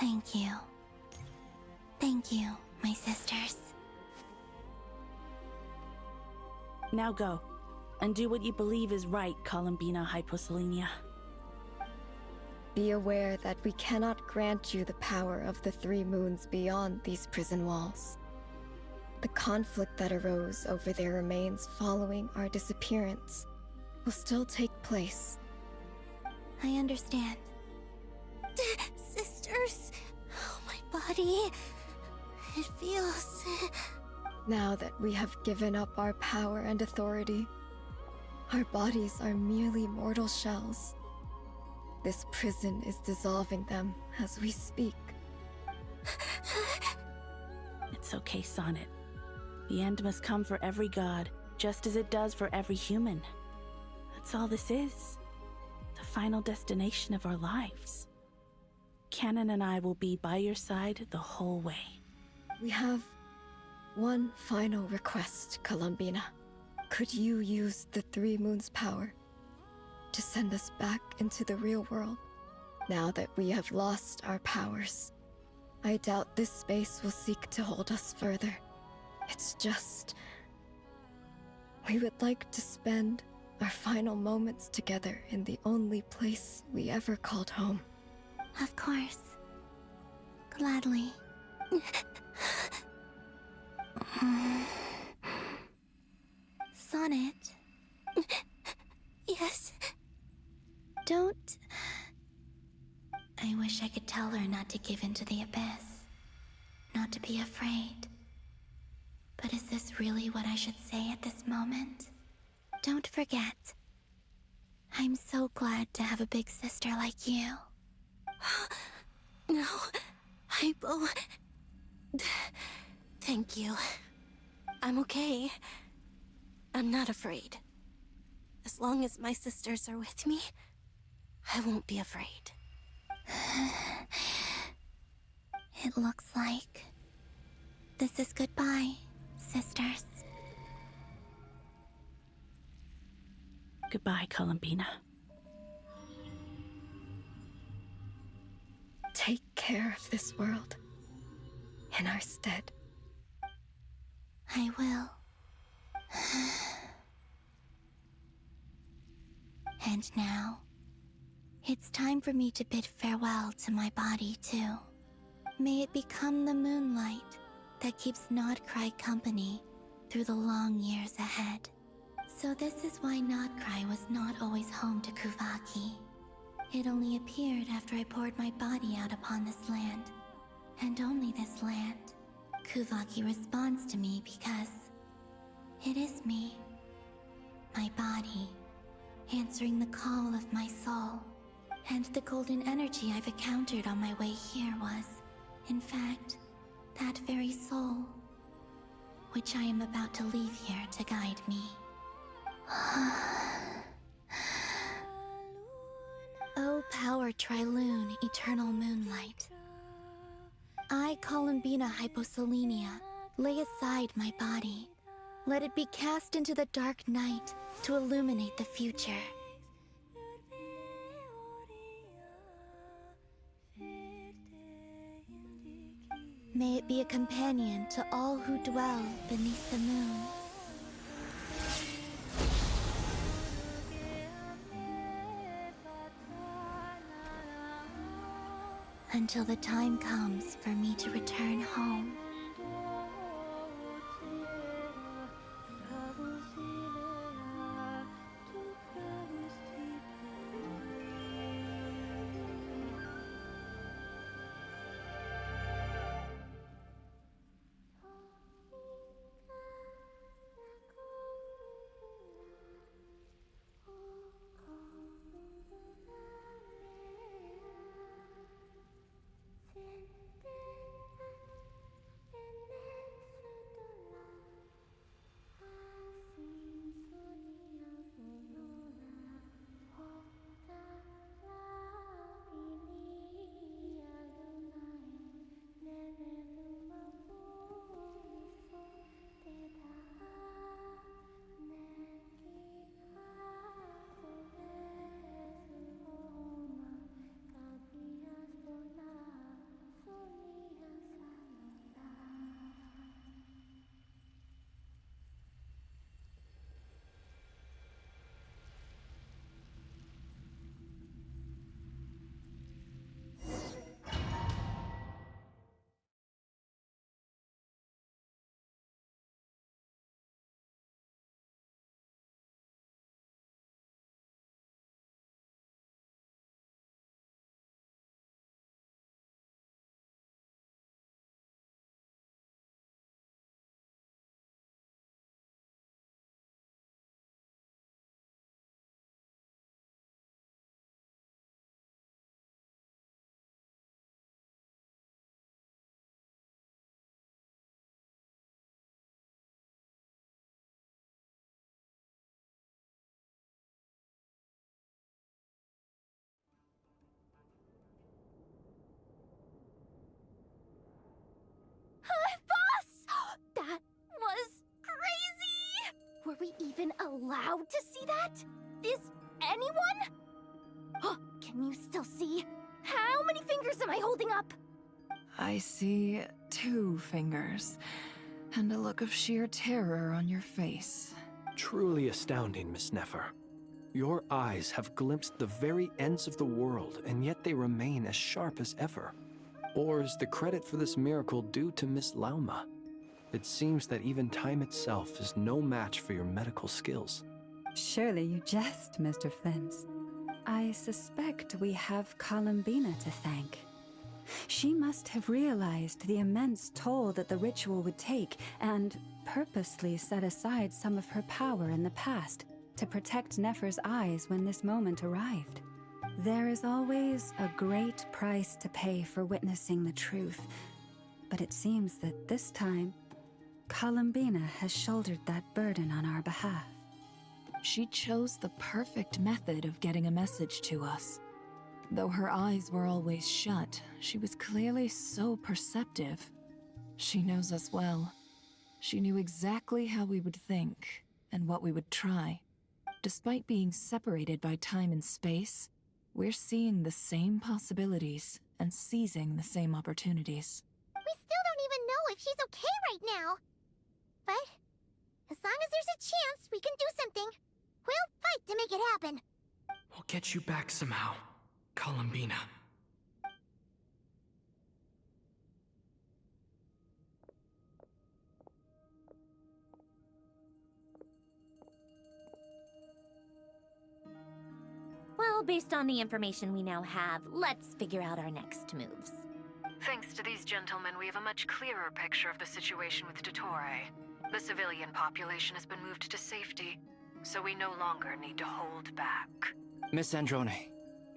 Thank you. Thank you, my sisters. Now go, and do what you believe is right, Columbina Hyposelenia. Be aware that we cannot grant you the power of the three moons beyond these prison walls. The conflict that arose over their remains following our disappearance will still take place. I understand. Sisters, oh, my body. It feels... Now that we have given up our power and authority, our bodies are merely mortal shells. This prison is dissolving them as we speak. It's okay, Sonnet. The end must come for every god, just as it does for every human. That's all this is. The final destination of our lives. Canon and I will be by your side the whole way. We have one final request, Columbina. Could you use the Three Moons' power to send us back into the real world? Now that we have lost our powers, I doubt this space will seek to hold us further. It's just... we would like to spend our final moments together in the only place we ever called home. Of course. Gladly. Sonnet? Yes? Don't... I wish I could tell her not to give in to the abyss. Not to be afraid. But is this really what I should say at this moment? Don't forget. I'm so glad to have a big sister like you. No, Hypo... Thank you. I'm okay. I'm not afraid. As long as my sisters are with me, I won't be afraid. It looks like this is goodbye, sisters. Goodbye, Columbina. Take care of this world in our stead. I will. And now, it's time for me to bid farewell to my body, too. May it become the moonlight that keeps Krai company through the long years ahead. So this is why Krai was not always home to Kuvaki. It only appeared after I poured my body out upon this land. And only this land. Kuvaki responds to me because it is me. My body, answering the call of my soul. And the golden energy I've encountered on my way here was, in fact, that very soul, which I am about to leave here to guide me. O power Triloon, eternal moonlight. I, Columbina Hyposelenia, lay aside my body. Let it be cast into the dark night to illuminate the future. May it be a companion to all who dwell beneath the moon. Until the time comes for me to return home. Were we even allowed to see that? Is anyone? Oh, can you still see? How many fingers am I holding up? I see 2 fingers, and a look of sheer terror on your face. Truly astounding, Miss Nefer. Your eyes have glimpsed the very ends of the world, and yet they remain as sharp as ever. Or is the credit for this miracle due to Miss Launa? It seems that even time itself is no match for your medical skills. Surely you jest, Mr. Flins. I suspect we have Columbina to thank. She must have realized the immense toll that the ritual would take and purposely set aside some of her power in the past to protect Nefer's eyes when this moment arrived. There is always a great price to pay for witnessing the truth, but it seems that this time, Columbina has shouldered that burden on our behalf. She chose the perfect method of getting a message to us. Though her eyes were always shut, she was clearly so perceptive. She knows us well. She knew exactly how we would think and what we would try. Despite being separated by time and space, we're seeing the same possibilities and seizing the same opportunities. We still don't even know if she's okay right now. But as long as there's a chance we can do something, we'll fight to make it happen. We'll get you back somehow, Columbina. Well, based on the information we now have, let's figure out our next moves. Thanks to these gentlemen, we have a much clearer picture of the situation with Dottore. The civilian population has been moved to safety, so we no longer need to hold back. Miss Androne,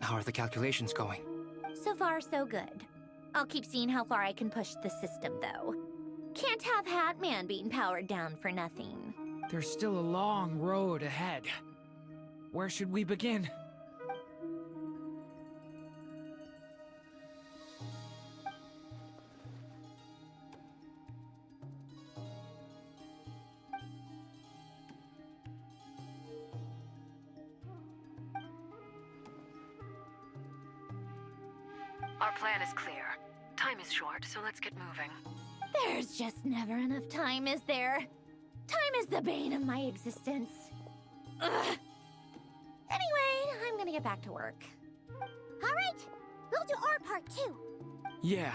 how are the calculations going? So far, so good. I'll keep seeing how far I can push the system, though. Can't have Hatman being powered down for nothing. There's still a long road ahead. Where should we begin? Our plan is clear. Time is short, so let's get moving. There's just never enough time, is there? Time is the bane of my existence. Ugh. Anyway, I'm gonna get back to work. All right, we'll do our part too. Yeah.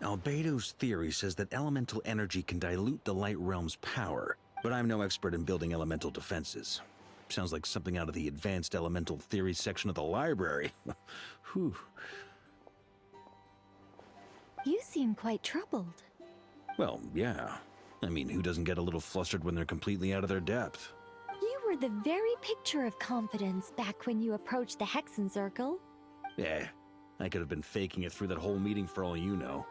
Albedo's theory says that elemental energy can dilute the light realm's power, but I'm no expert in building elemental defenses. Sounds like something out of the advanced elemental theory section of the library. Whew. You seem quite troubled. Well, yeah. I mean, who doesn't get a little flustered when they're completely out of their depth? You were the very picture of confidence back when you approached the Hexen Circle. Yeah, I could have been faking it through that whole meeting for all you know.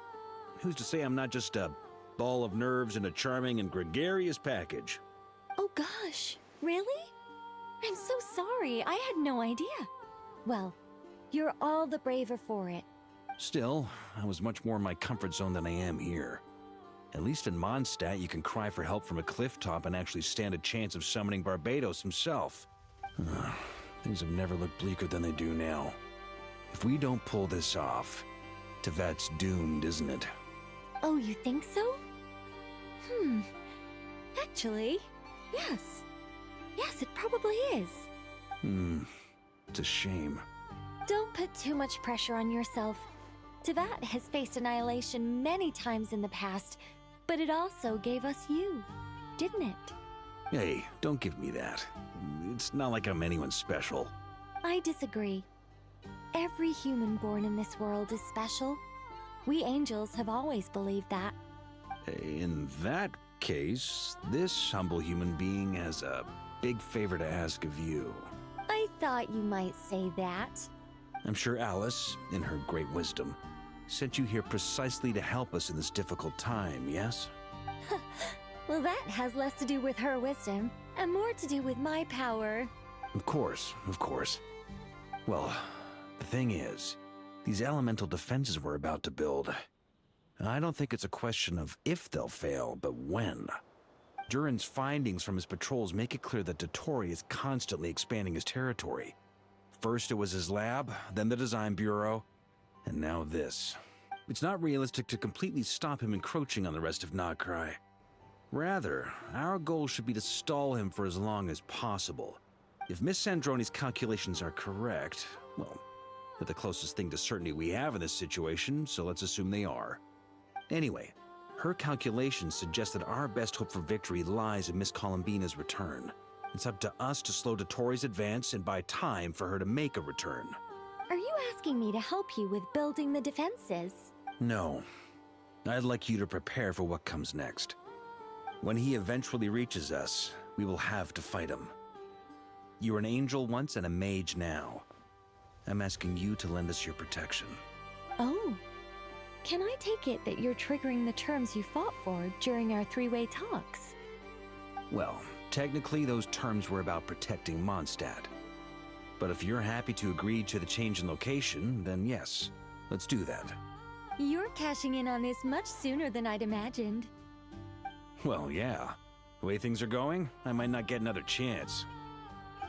Who's to say I'm not just a ball of nerves in a charming and gregarious package? Oh gosh, really? I'm so sorry, I had no idea. Well, you're all the braver for it. Still, I was much more in my comfort zone than I am here. At least in Mondstadt, you can cry for help from a cliff top and actually stand a chance of summoning Barbados himself. Things have never looked bleaker than they do now. If we don't pull this off, Teyvat's doomed, isn't it? Oh, you think so? Actually, yes. Yes, it probably is. It's a shame. Don't put too much pressure on yourself. Teyvat has faced annihilation many times in the past, but it also gave us you, didn't it? Hey, don't give me that. It's not like I'm anyone special. I disagree. Every human born in this world is special. We angels have always believed that. In that case, this humble human being has a big favor to ask of you. I thought you might say that. I'm sure Alice, in her great wisdom, sent you here precisely to help us in this difficult time, yes? Well, that has less to do with her wisdom, and more to do with my power. Of course, of course. Well, the thing is, these elemental defenses we're about to build, I don't think it's a question of if they'll fail, but when. Durin's findings from his patrols make it clear that Dottore is constantly expanding his territory. First it was his lab, then the design bureau, and now this. It's not realistic to completely stop him encroaching on the rest of Krai. Rather, our goal should be to stall him for as long as possible. If Miss Sandroni's calculations are correct, well, they're the closest thing to certainty we have in this situation, so let's assume they are. Anyway, her calculations suggest that our best hope for victory lies in Miss Columbina's return. It's up to us to slow Dottore's advance and buy time for her to make a return. Are you asking me to help you with building the defenses? No. I'd like you to prepare for what comes next. When he eventually reaches us, we will have to fight him. You were an angel once and a mage now. I'm asking you to lend us your protection. Oh. Can I take it that you're triggering the terms you fought for during our three-way talks? Well, technically those terms were about protecting Mondstadt. But if you're happy to agree to the change in location, then yes, let's do that. You're cashing in on this much sooner than I'd imagined. Well, yeah. The way things are going, I might not get another chance.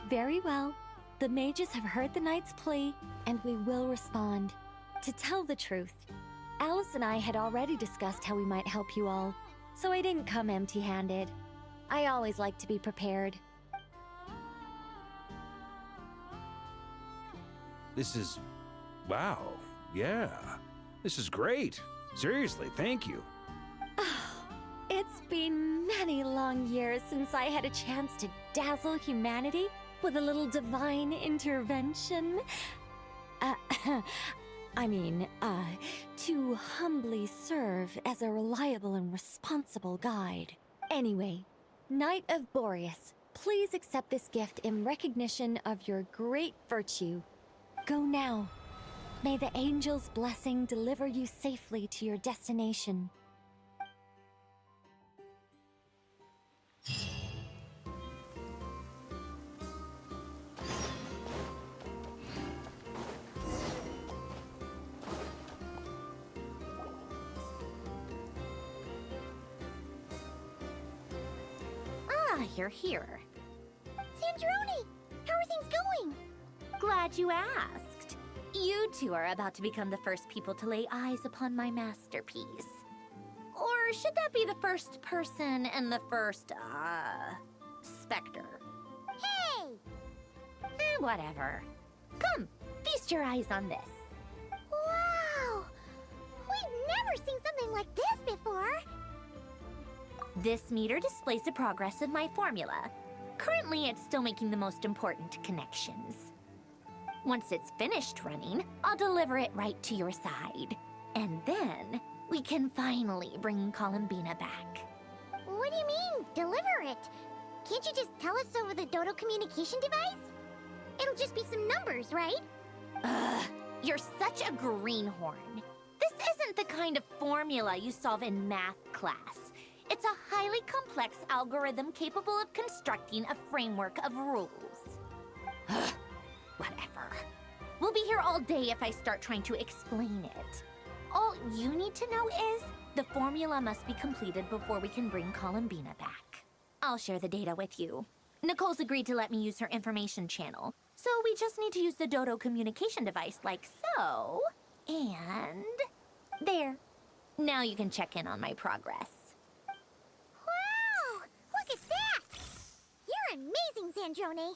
Very well. The mages have heard the knight's plea, and we will respond. To tell the truth, Alice and I had already discussed how we might help you all, so I didn't come empty-handed. I always like to be prepared. This is... wow. Yeah. This is great. Seriously, thank you. It's been many long years since I had a chance to dazzle humanity with a little divine intervention. To humbly serve as a reliable and responsible guide. Anyway, Knight of Boreas, please accept this gift in recognition of your great virtue. Go now. May the angel's blessing deliver you safely to your destination. You're here. Sandroni! How are things going? Glad you asked. You two are about to become the first people to lay eyes upon my masterpiece. Or should that be the first person and the first, specter? Hey! Whatever. Come, feast your eyes on this. Wow! We've never seen something like this before! This meter displays the progress of my formula. Currently, it's still making the most important connections. Once it's finished running, I'll deliver it right to your side. And then, we can finally bring Columbina back. What do you mean, deliver it? Can't you just tell us over the Dodo communication device? It'll just be some numbers, right? Ugh, you're such a greenhorn. This isn't the kind of formula you solve in math class. It's a highly complex algorithm capable of constructing a framework of rules. Ugh, whatever. We'll be here all day if I start trying to explain it. All you need to know is the formula must be completed before we can bring Columbina back. I'll share the data with you. Nicole's agreed to let me use her information channel, so we just need to use the Dodo communication device like so. And... there. Now you can check in on my progress. Wow! Look at that! You're amazing, Sandroni!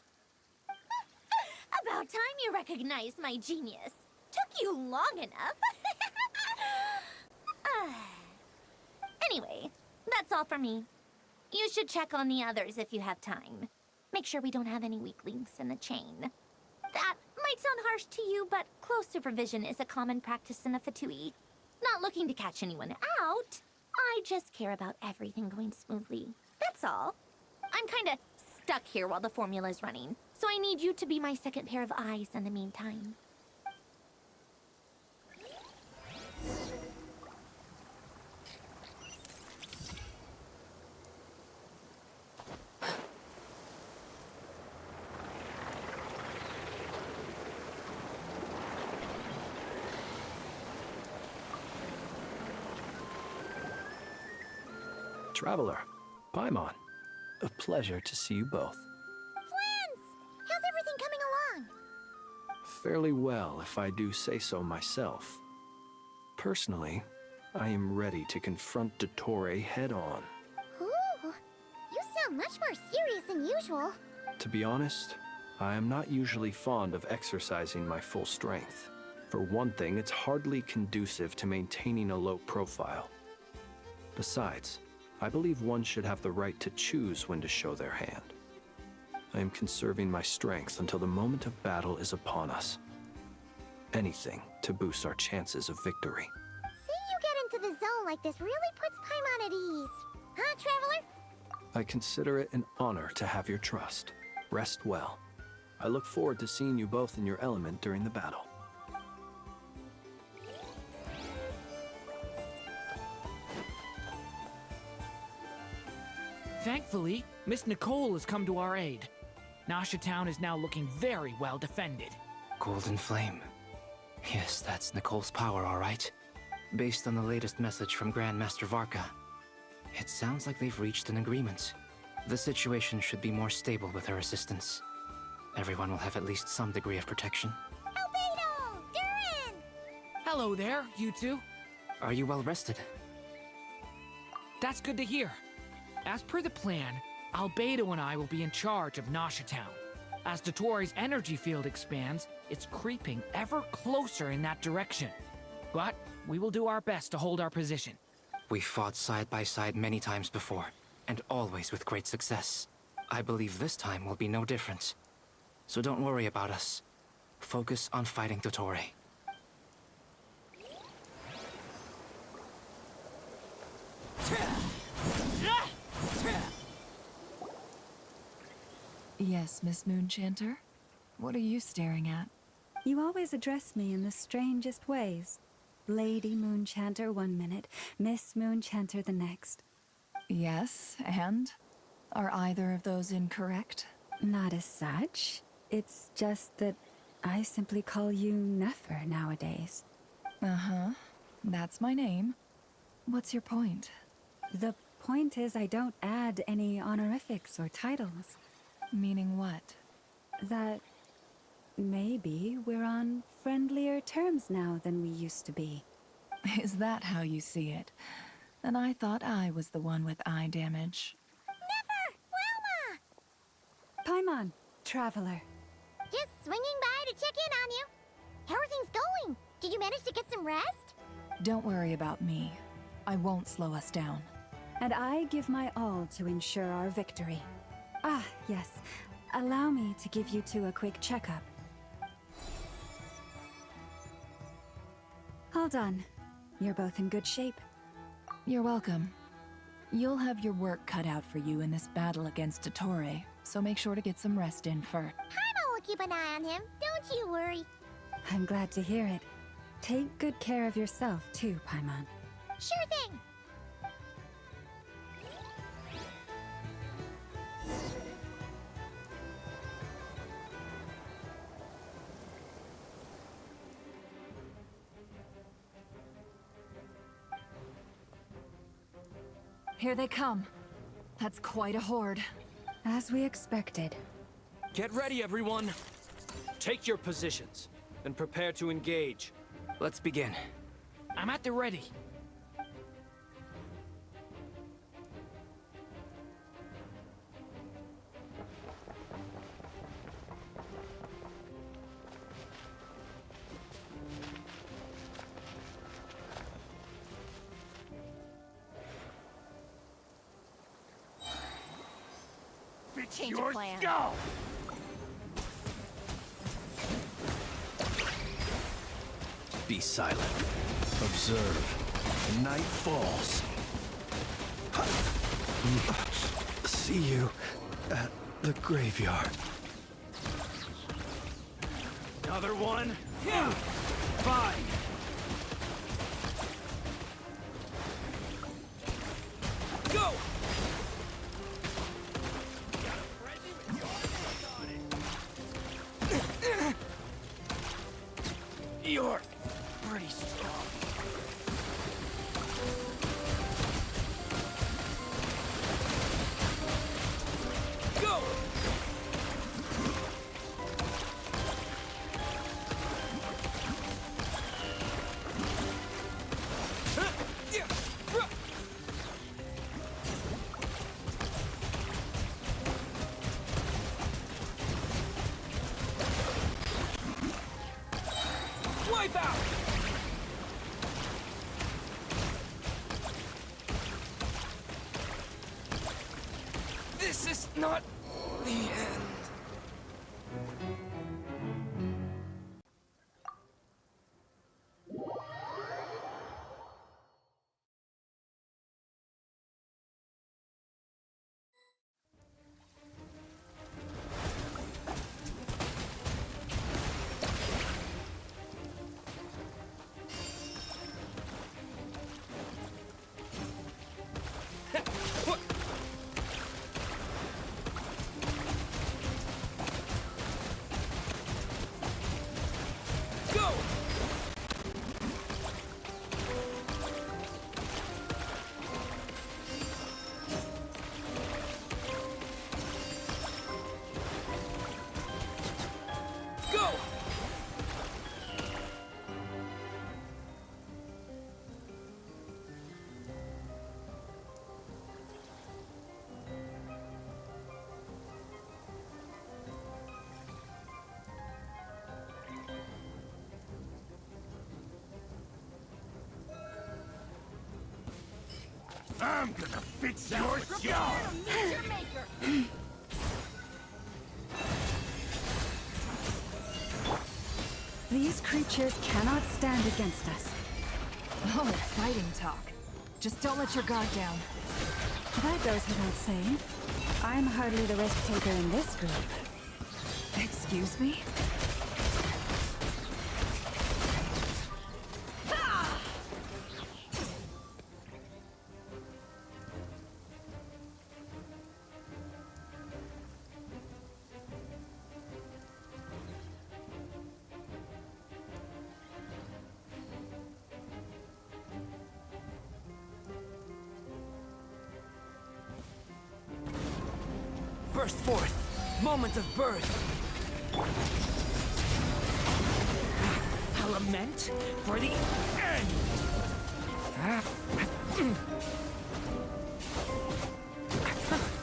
About time you recognized my genius. Took you long enough. Anyway, that's all for me. You should check on the others if you have time. Make sure we don't have any weak links in the chain. That might sound harsh to you, but close supervision is a common practice in a Fatui. Not looking to catch anyone out. I just care about everything going smoothly. That's all. I'm kinda stuck here while the formula's running, so I need you to be my second pair of eyes in the meantime. Traveler, Paimon, a pleasure to see you both. Flins! How's everything coming along? Fairly well, if I do say so myself. Personally, I am ready to confront Dottore head-on. Ooh, you sound much more serious than usual. To be honest, I am not usually fond of exercising my full strength. For one thing, it's hardly conducive to maintaining a low profile. Besides, I believe one should have the right to choose when to show their hand. I am conserving my strength until the moment of battle is upon us. Anything to boost our chances of victory. Seeing you get into the zone like this really puts Paimon at ease. Huh, Traveler? I consider it an honor to have your trust. Rest well. I look forward to seeing you both in your element during the battle. Thankfully, Miss Nicole has come to our aid. Nasha Town is now looking very well defended. Golden Flame. Yes, that's Nicole's power, all right. Based on the latest message from Grandmaster Varka, it sounds like they've reached an agreement. The situation should be more stable with her assistance. Everyone will have at least some degree of protection. Albedo! Durin! Hello there, you two. Are you well rested? That's good to hear. As per the plan, Albedo and I will be in charge of Nasha Town. As Dottore's energy field expands, it's creeping ever closer in that direction. But we will do our best to hold our position. We fought side by side many times before, and always with great success. I believe this time will be no different. So don't worry about us. Focus on fighting Dottore. Yes, Miss Moonchanter? What are you staring at? You always address me in the strangest ways. Lady Moonchanter 1 minute, Miss Moonchanter the next. Yes, and? Are either of those incorrect? Not as such. It's just that I simply call you Nefer nowadays. Uh-huh. That's my name. What's your point? The point is I don't add any honorifics or titles. Meaning what? That maybe we're on friendlier terms now than we used to be. Is that how you see it? And I thought I was the one with eye damage. Nefer! Launa! Paimon, Traveler. Just swinging by to check in on you. How are things going? Did you manage to get some rest? Don't worry about me. I won't slow us down. And I give my all to ensure our victory. Ah, yes. Allow me to give you two a quick checkup. All done. You're both in good shape. You're welcome. You'll have your work cut out for you in this battle against Dottore, so make sure to get some rest in first. Paimon will keep an eye on him. Don't you worry. I'm glad to hear it. Take good care of yourself, too, Paimon. Sure thing. Here they come. That's quite a horde. As we expected. Get ready, everyone. Take your positions and prepare to engage. Let's begin. I'm at the ready. Change of plan. Skull! Be silent. Observe. The night falls. See you at the graveyard. Another one? Yeah. 5. Go! You're pretty strong. This is not the end. I'm gonna fix your scar! These creatures cannot stand against us. Oh, fighting talk. Just don't let your guard down. That goes without saying. I'm hardly the risk taker in this group. Excuse me? Burst forth! Moment of birth! A lament for the end!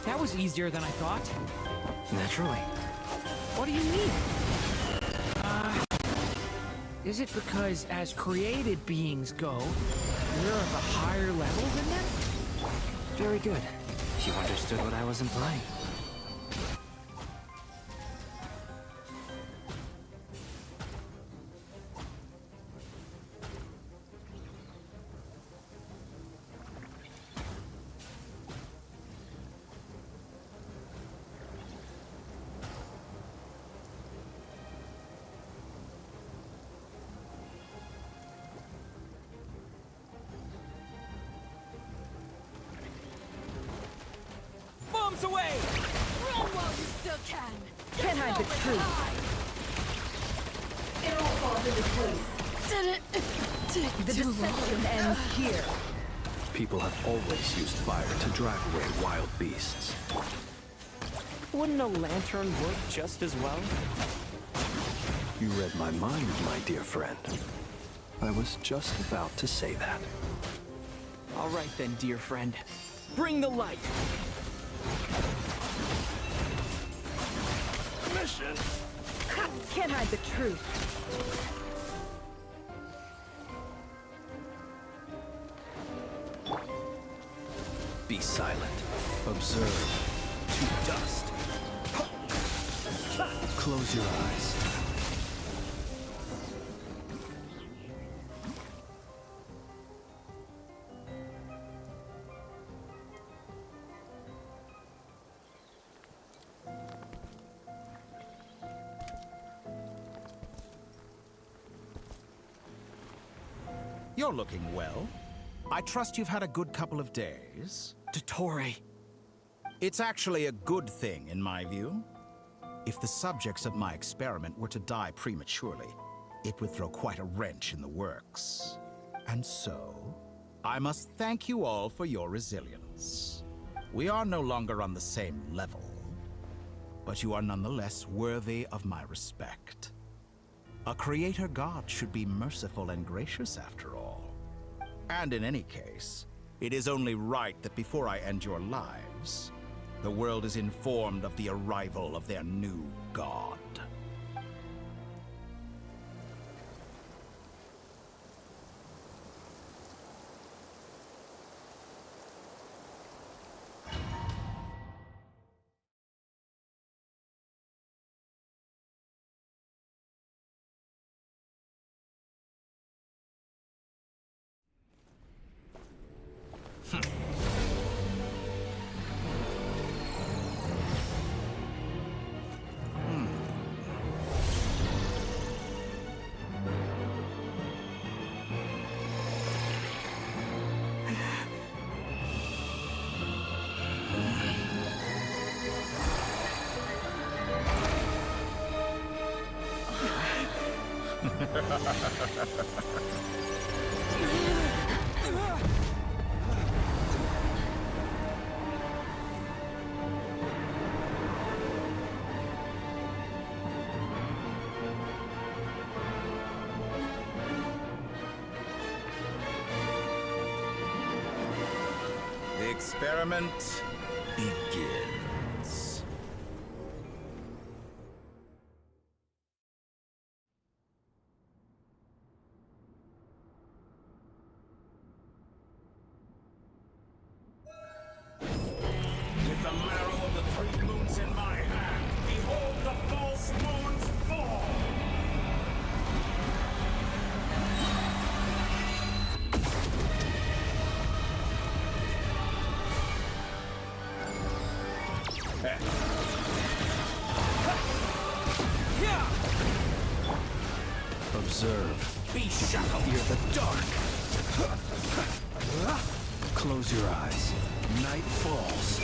That was easier than I thought. Naturally. What do you mean? Is it because as created beings go, we're of a higher level than them? Very good. You understood what I was implying. Bombs away! Run while you still can! Can't hide the truth. It all falls into place. Did it take The too deception long? ends here. People have always used fire to drive away wild beasts. Wouldn't a lantern work just as well? You read my mind, my dear friend. I was just about to say that. All right then, dear friend. Bring the light! Mission! Can't hide the truth. Be silent. Observe. To dust. Close your eyes. You're looking well. I trust you've had a good couple of days. Dottore. It's actually a good thing, in my view. If the subjects of my experiment were to die prematurely, it would throw quite a wrench in the works. And so, I must thank you all for your resilience. We are no longer on the same level, but you are nonetheless worthy of my respect. A creator god should be merciful and gracious after all. And in any case, it is only right that before I end your lives, the world is informed of the arrival of their new god. The experiment begins. With the marrow of the 3 moons in my hand, behold the false moons fall! Observe. Be shackled! Fear the dark. Close your eyes. Night falls.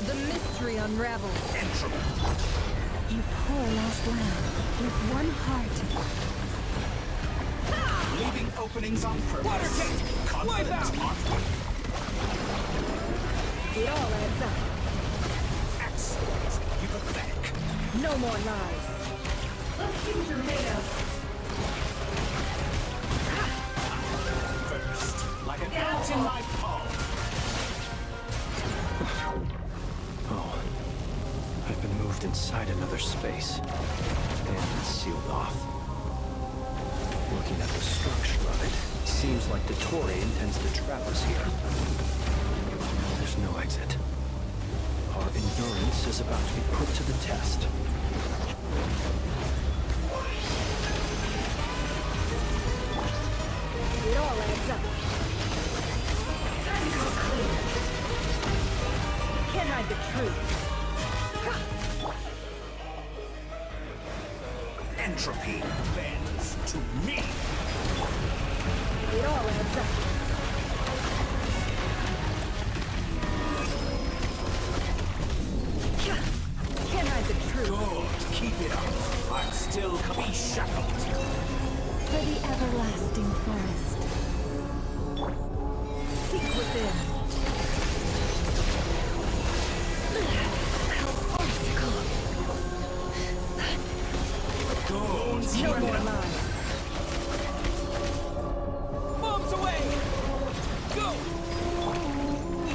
The mystery unravels. You poor lost lamb, with one heart. Leaving openings on purpose. Wipe out! It all adds up. Excellent. You pathetic. No more lies. First, like an ant in my palm. Oh. I've been moved inside another space. And sealed off. Looking at the structure of it, seems like Dottore intends to trap us here. There's no exit. Our endurance is about to be put to the test. It all adds up. Time to go clean. Can't hide the truth. Entropy bends to me. It all adds up. Can't hide the truth. Good. Keep it up. I'm still be shackled. For the everlasting forest. Seek within. How farcical. Good. No more lies. Bombs away! Go!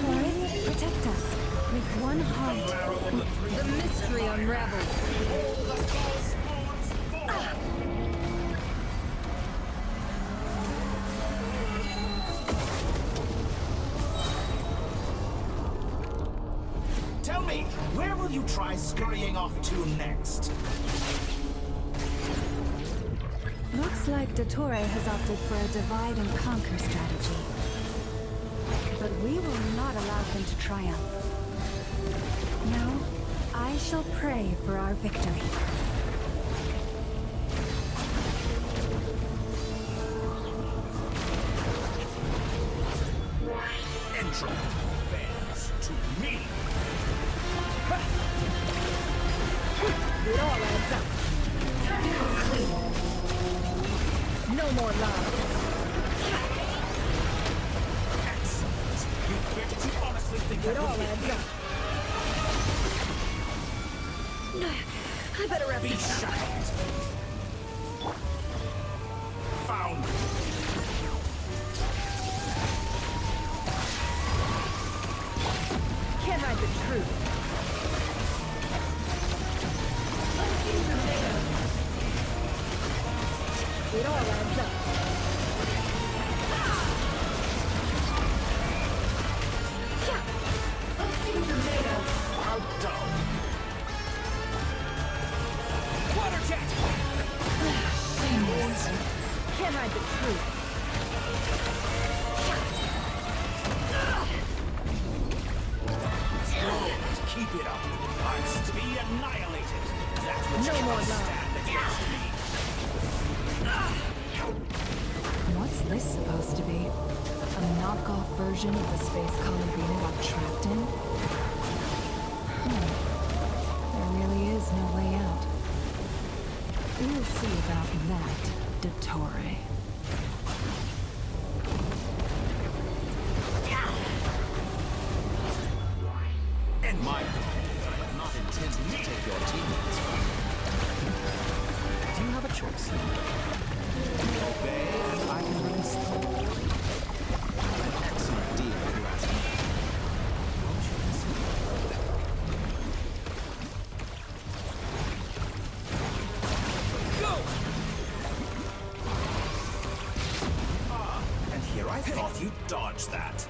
Forest, protect us. With one heart. The mystery unravels. Tell me, where will you try scurrying off to next? Looks like Dottore has opted for a divide and conquer strategy. But we will not allow him to triumph. No, I shall pray for our victory. Entropy bends to me. It all adds up. Time to go clean. No more lies. Excellent. Where did you honestly think It all adds up. I better wrap Be this up. shackled. Found. Can't hide the truth. It all adds up. How dull. Water jet! Can't hide the truth. Good. Keep it up. I'm to be annihilated. That which No more cannot lies. stand against me. What's this supposed to be? A knockoff version of the space Columbina got trapped in? There really is no way out. We'll see about that, Dottore. And my I am not intending to take your teammates from you. Do you have a choice? Obey, and I can release them. An excellent deal, if you ask me. Won't you consider it? Go! And here I thought you'd dodge that.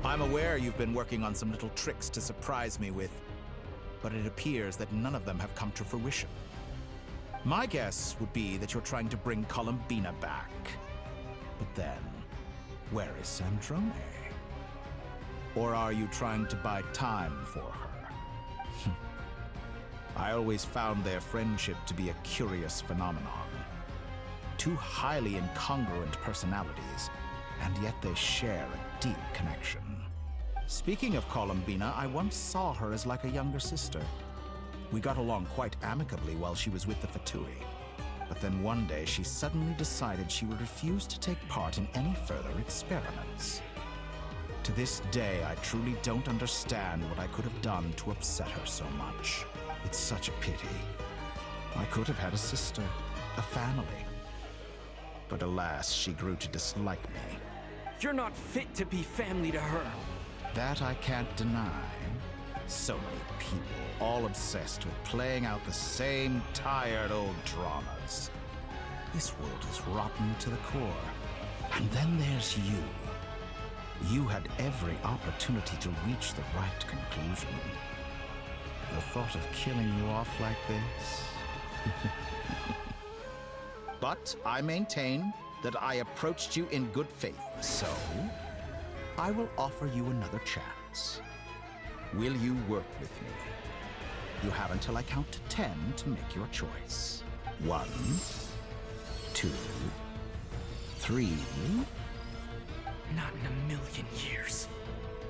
I'm aware you've been working on some little tricks to surprise me with, but it appears that none of them have come to fruition. My guess would be that you're trying to bring Columbina back. But then, where is Sandrone? Or are you trying to buy time for her? I always found their friendship to be a curious phenomenon. Two highly incongruent personalities, and yet they share a deep connection. Speaking of Columbina, I once saw her as like a younger sister. We got along quite amicably while she was with the Fatui. But then one day she suddenly decided she would refuse to take part in any further experiments. To this day, I truly don't understand what I could have done to upset her so much. It's such a pity. I could have had a sister, a family. But alas, she grew to dislike me. You're not fit to be family to her. That I can't deny. So many people, all obsessed with playing out the same tired old dramas. This world is rotten to the core. And then there's you. You had every opportunity to reach the right conclusion. The thought of killing you off like this? But I maintain that I approached you in good faith, so I will offer you another chance. Will you work with me? You have until I count to 10 to make your choice. 1, 2, 3. Not in a million years.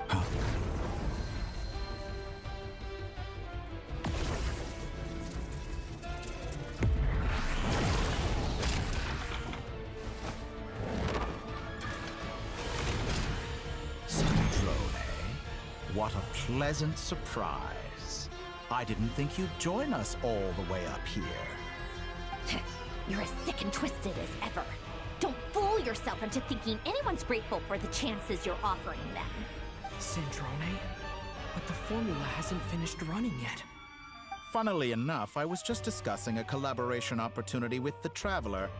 Huh. What a pleasant surprise. I didn't think you'd join us all the way up here. You're as sick and twisted as ever. Don't fool yourself into thinking anyone's grateful for the chances you're offering them. Sandrone? But the formula hasn't finished running yet. Funnily enough, I was just discussing a collaboration opportunity with the Traveler,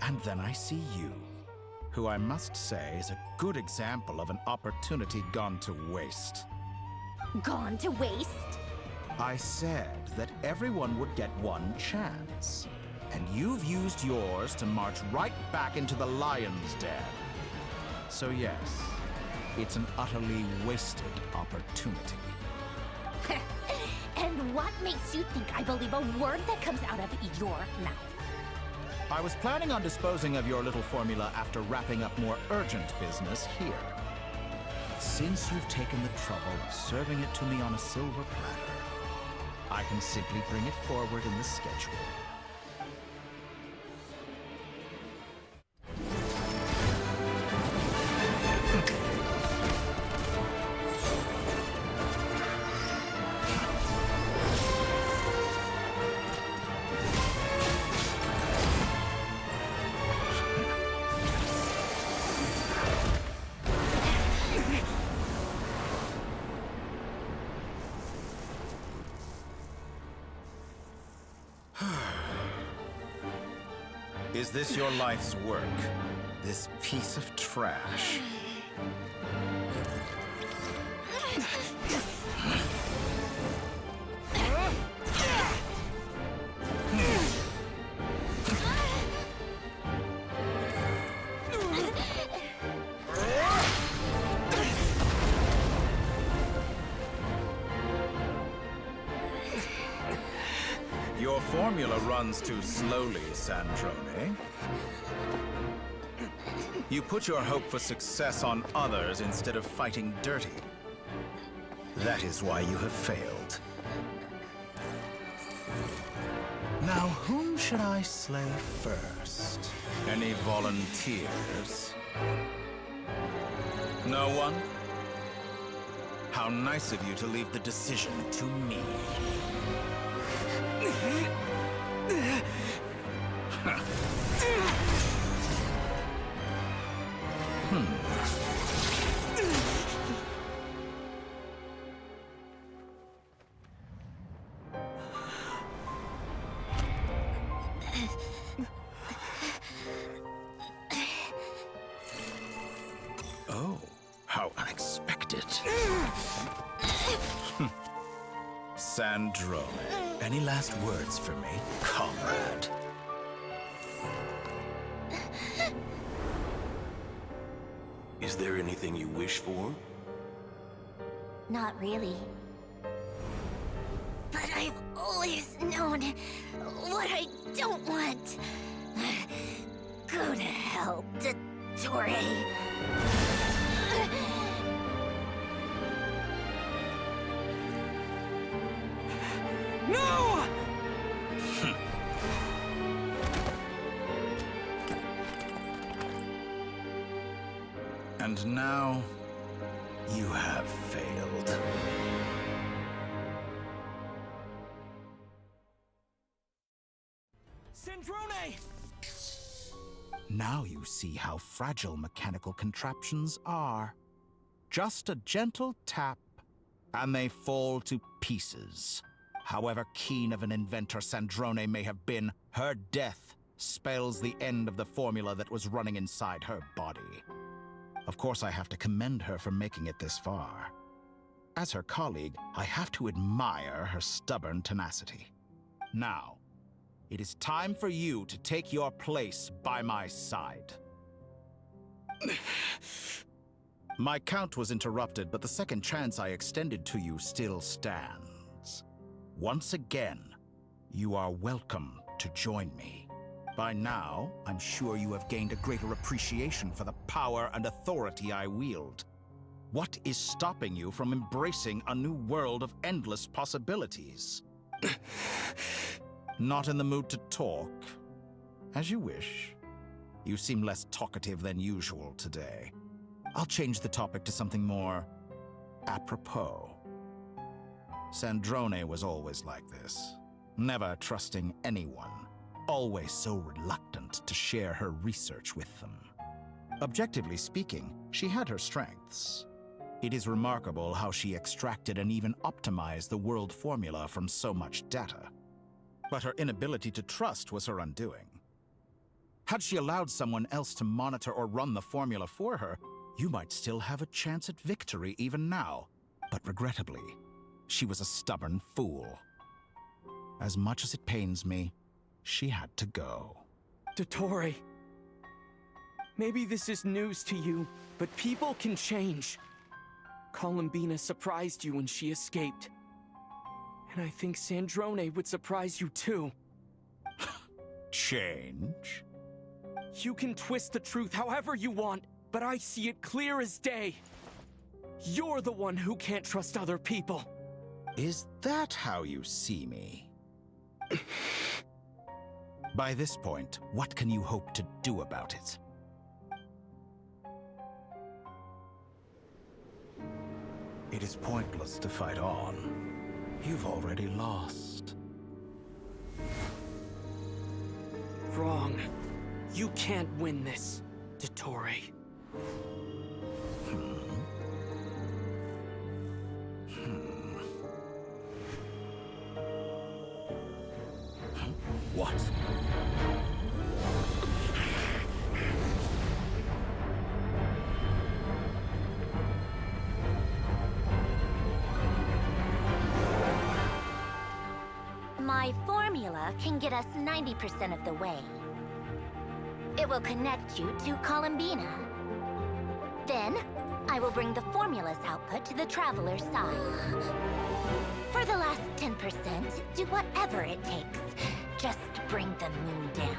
and then I see you, who I must say is a good example of an opportunity gone to waste. Gone to waste? I said that everyone would get one chance, and you've used yours to march right back into the lion's den. So yes, it's an utterly wasted opportunity. And what makes you think I believe a word that comes out of your mouth? I was planning on disposing of your little formula after wrapping up more urgent business here. Since you've taken the trouble of serving it to me on a silver platter, I can simply bring it forward in the schedule. Is this your life's work? This piece of trash? Your formula runs too slowly, Sandrone. You put your hope for success on others instead of fighting dirty. That is why you have failed. Now, whom should I slay first? Any volunteers? No one? How nice of you to leave the decision to me. Oh, how unexpected. Sandrone, any last words for me, comrade? Is there anything you wish for? Not really. But I've always known what I don't want. Go to hell, Dottore. No! And now, you have failed. Sandrone! Now you see how fragile mechanical contraptions are. Just a gentle tap, and they fall to pieces. However keen of an inventor Sandrone may have been, her death spells the end of the formula that was running inside her body. Of course, I have to commend her for making it this far. As her colleague, I have to admire her stubborn tenacity. Now, it is time for you to take your place by my side. My count was interrupted, but the second chance I extended to you still stands. Once again, you are welcome to join me. By now, I'm sure you have gained a greater appreciation for the power and authority I wield. What is stopping you from embracing a new world of endless possibilities? Not in the mood to talk? As you wish. You seem less talkative than usual today. I'll change the topic to something more apropos. Sandrone was always like this, never trusting anyone, always so reluctant to share her research with them. Objectively speaking, she had her strengths. It is remarkable how she extracted and even optimized the world formula from so much data. But her inability to trust was her undoing. Had she allowed someone else to monitor or run the formula for her, you might still have a chance at victory even now. But regrettably, she was a stubborn fool. As much as it pains me, she had to go. Dottore. Maybe this is news to you, but people can change. Columbina surprised you when she escaped. And I think Sandrone would surprise you too. Change? You can twist the truth however you want, but I see it clear as day. You're the one who can't trust other people. Is that how you see me? By this point, what can you hope to do about it? It is pointless to fight on. You've already lost. Wrong. You can't win this, Dottore. What? My formula can get us 90% of the way. It will connect you to Columbina. Then, I will bring the formula's output to the Traveler's side. For the last 10%, do whatever it takes. Just bring the moon down.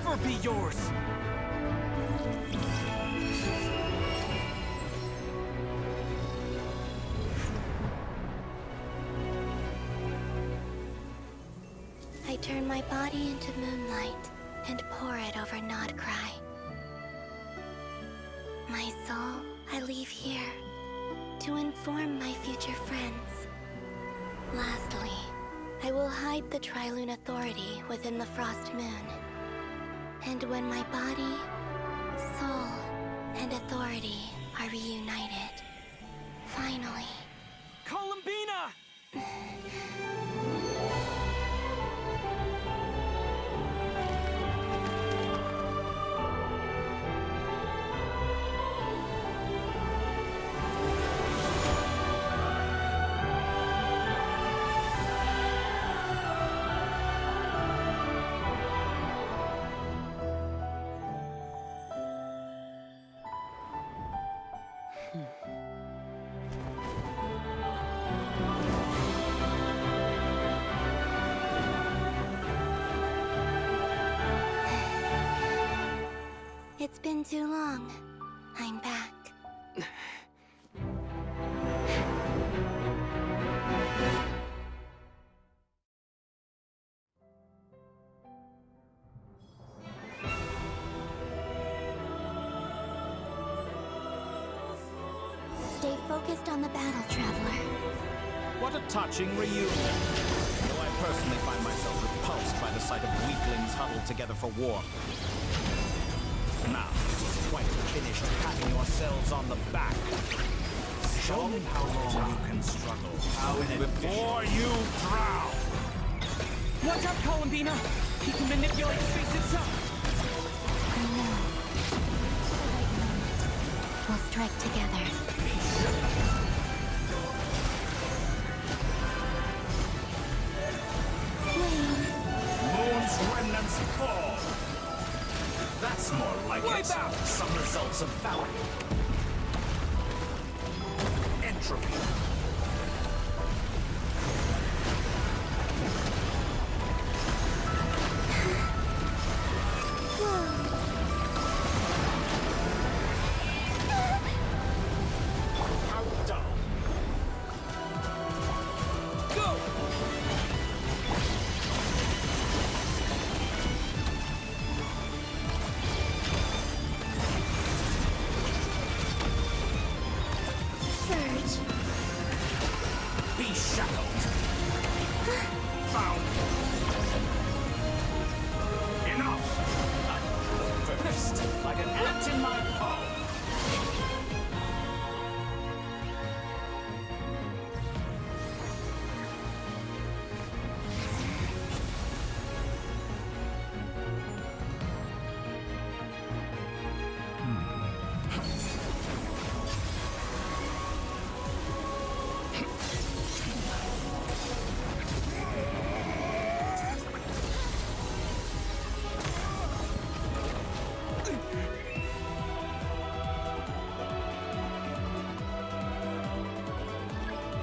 never be yours! I turn my body into moonlight and pour it over Nod Krai. My soul I leave here to inform my future friends. Lastly, I will hide the Trilune Authority within the Frost Moon. And when my body, soul, and authority are reunited, finally... Columbina! It's been too long. I'm back. Stay focused on the battle, Traveler. What a touching reunion. Though I personally find myself repulsed by the sight of weaklings huddled together for warmth. Now, quite finished patting yourselves on the back. Show me how long you can struggle. Before you drown! Watch out, Columbina! He can manipulate space itself! I know. We'll strike together. Moon's remnants fall! That's more like Wipe it. out! Some results of valor. Entropy. How dull. Go! Surge. Be shackled. Found. Enough! I'm first, like an ant in my paw.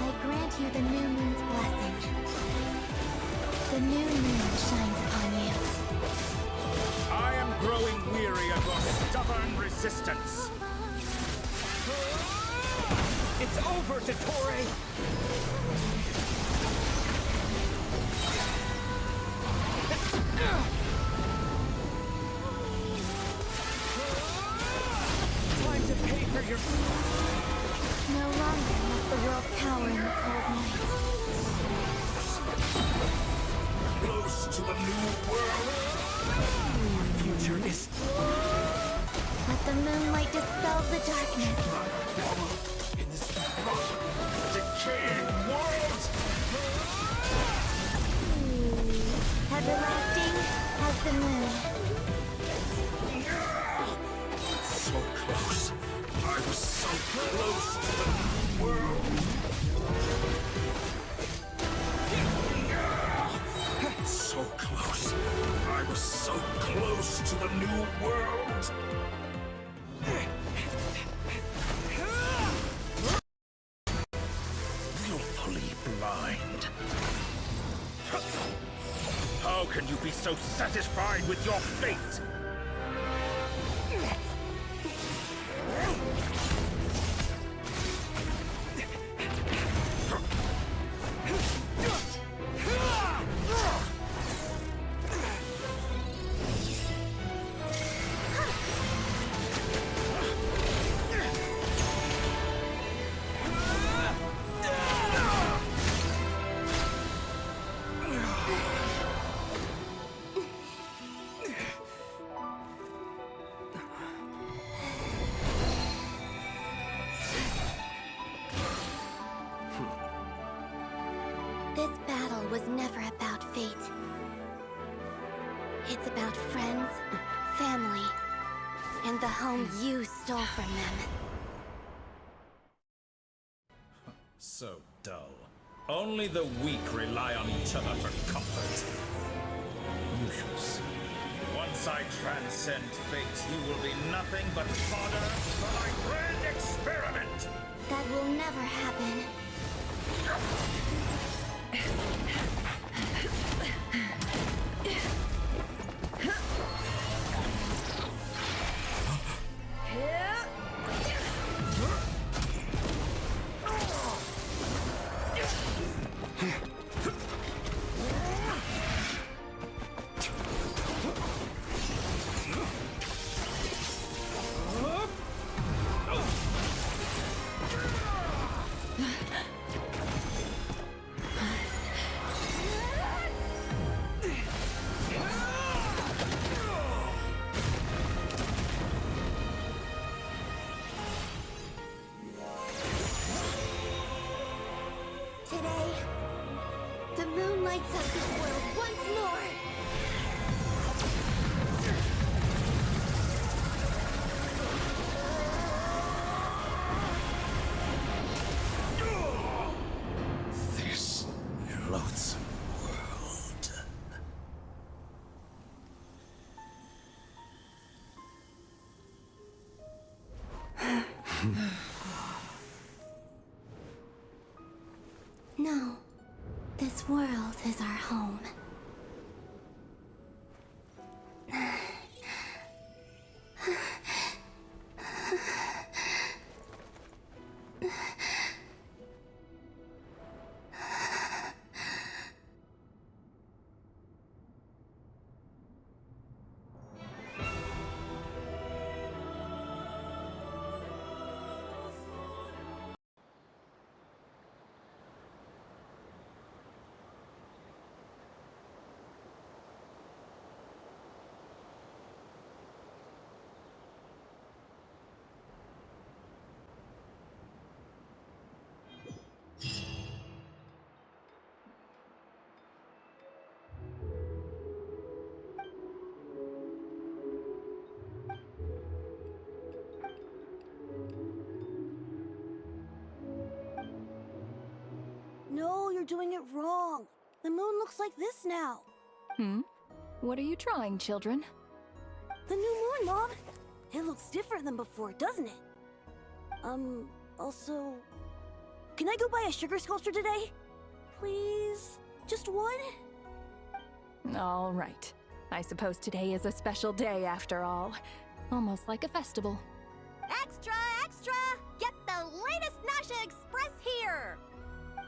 I grant you the new moon's blessing. The new moon shines upon you. I am growing weary of your stubborn resistance. It's over, Dottore! Time to pay for your... No longer must the world cower in the cold night. Close to the new world. Our future is... Let the moonlight dispel the darkness. In this decaying world. Everlasting as the moon. So close. I was so close to the new world. So close. I was so close to the new world. Willfully blind. How can can you be so satisfied with your fate? This battle was never about fate. It's about friends, family, and the home you stole from them. So dull. Only the weak rely on each other for comfort. You shall see. Once I transcend fate, you will be nothing but fodder for my grand experiment! That will never happen. Today, the moon lights up this world once more. This loathsome world. No, this world is our home. No, you're doing it wrong. The moon looks like this now. What are you trying, children? The new moon, Mom. It looks different than before, doesn't it? Also... Can I go buy a sugar sculpture today? Please? Just one? All right. I suppose today is a special day after all. Almost like a festival. Extra, extra! Get the latest Nasha Express here!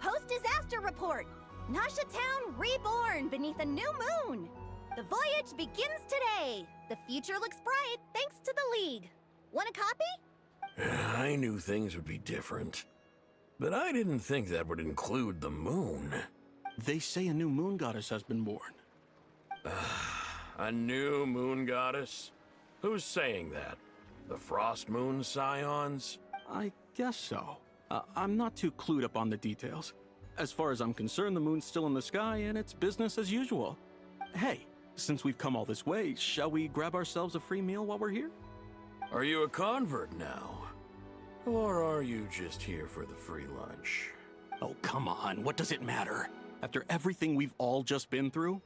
Post-disaster report! Nasha Town reborn beneath a new moon! The voyage begins today! The future looks bright thanks to the League. Want a copy? I knew things would be different. But I didn't think that would include the moon. They say a new moon goddess has been born. A new moon goddess? Who's saying that? The Frost Moon Scions? I guess so. I'm not too clued up on the details. As far as I'm concerned, the moon's still in the sky and it's business as usual. Hey, since we've come all this way, shall we grab ourselves a free meal while we're here? Are you a convert now? Or are you just here for the free lunch? Oh, come on. What does it matter? After everything we've all just been through?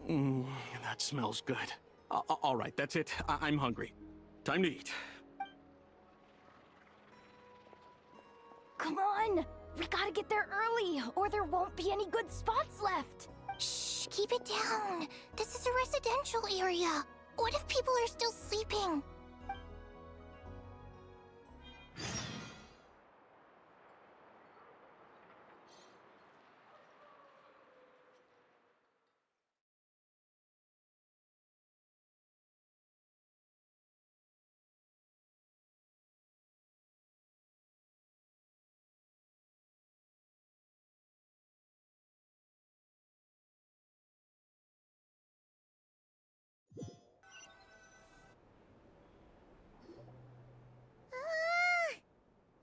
That smells good. All right, that's it. I'm hungry. Time to eat. Come on! We gotta get there early, or there won't be any good spots left! Shh, keep it down. This is a residential area. What if people are still sleeping?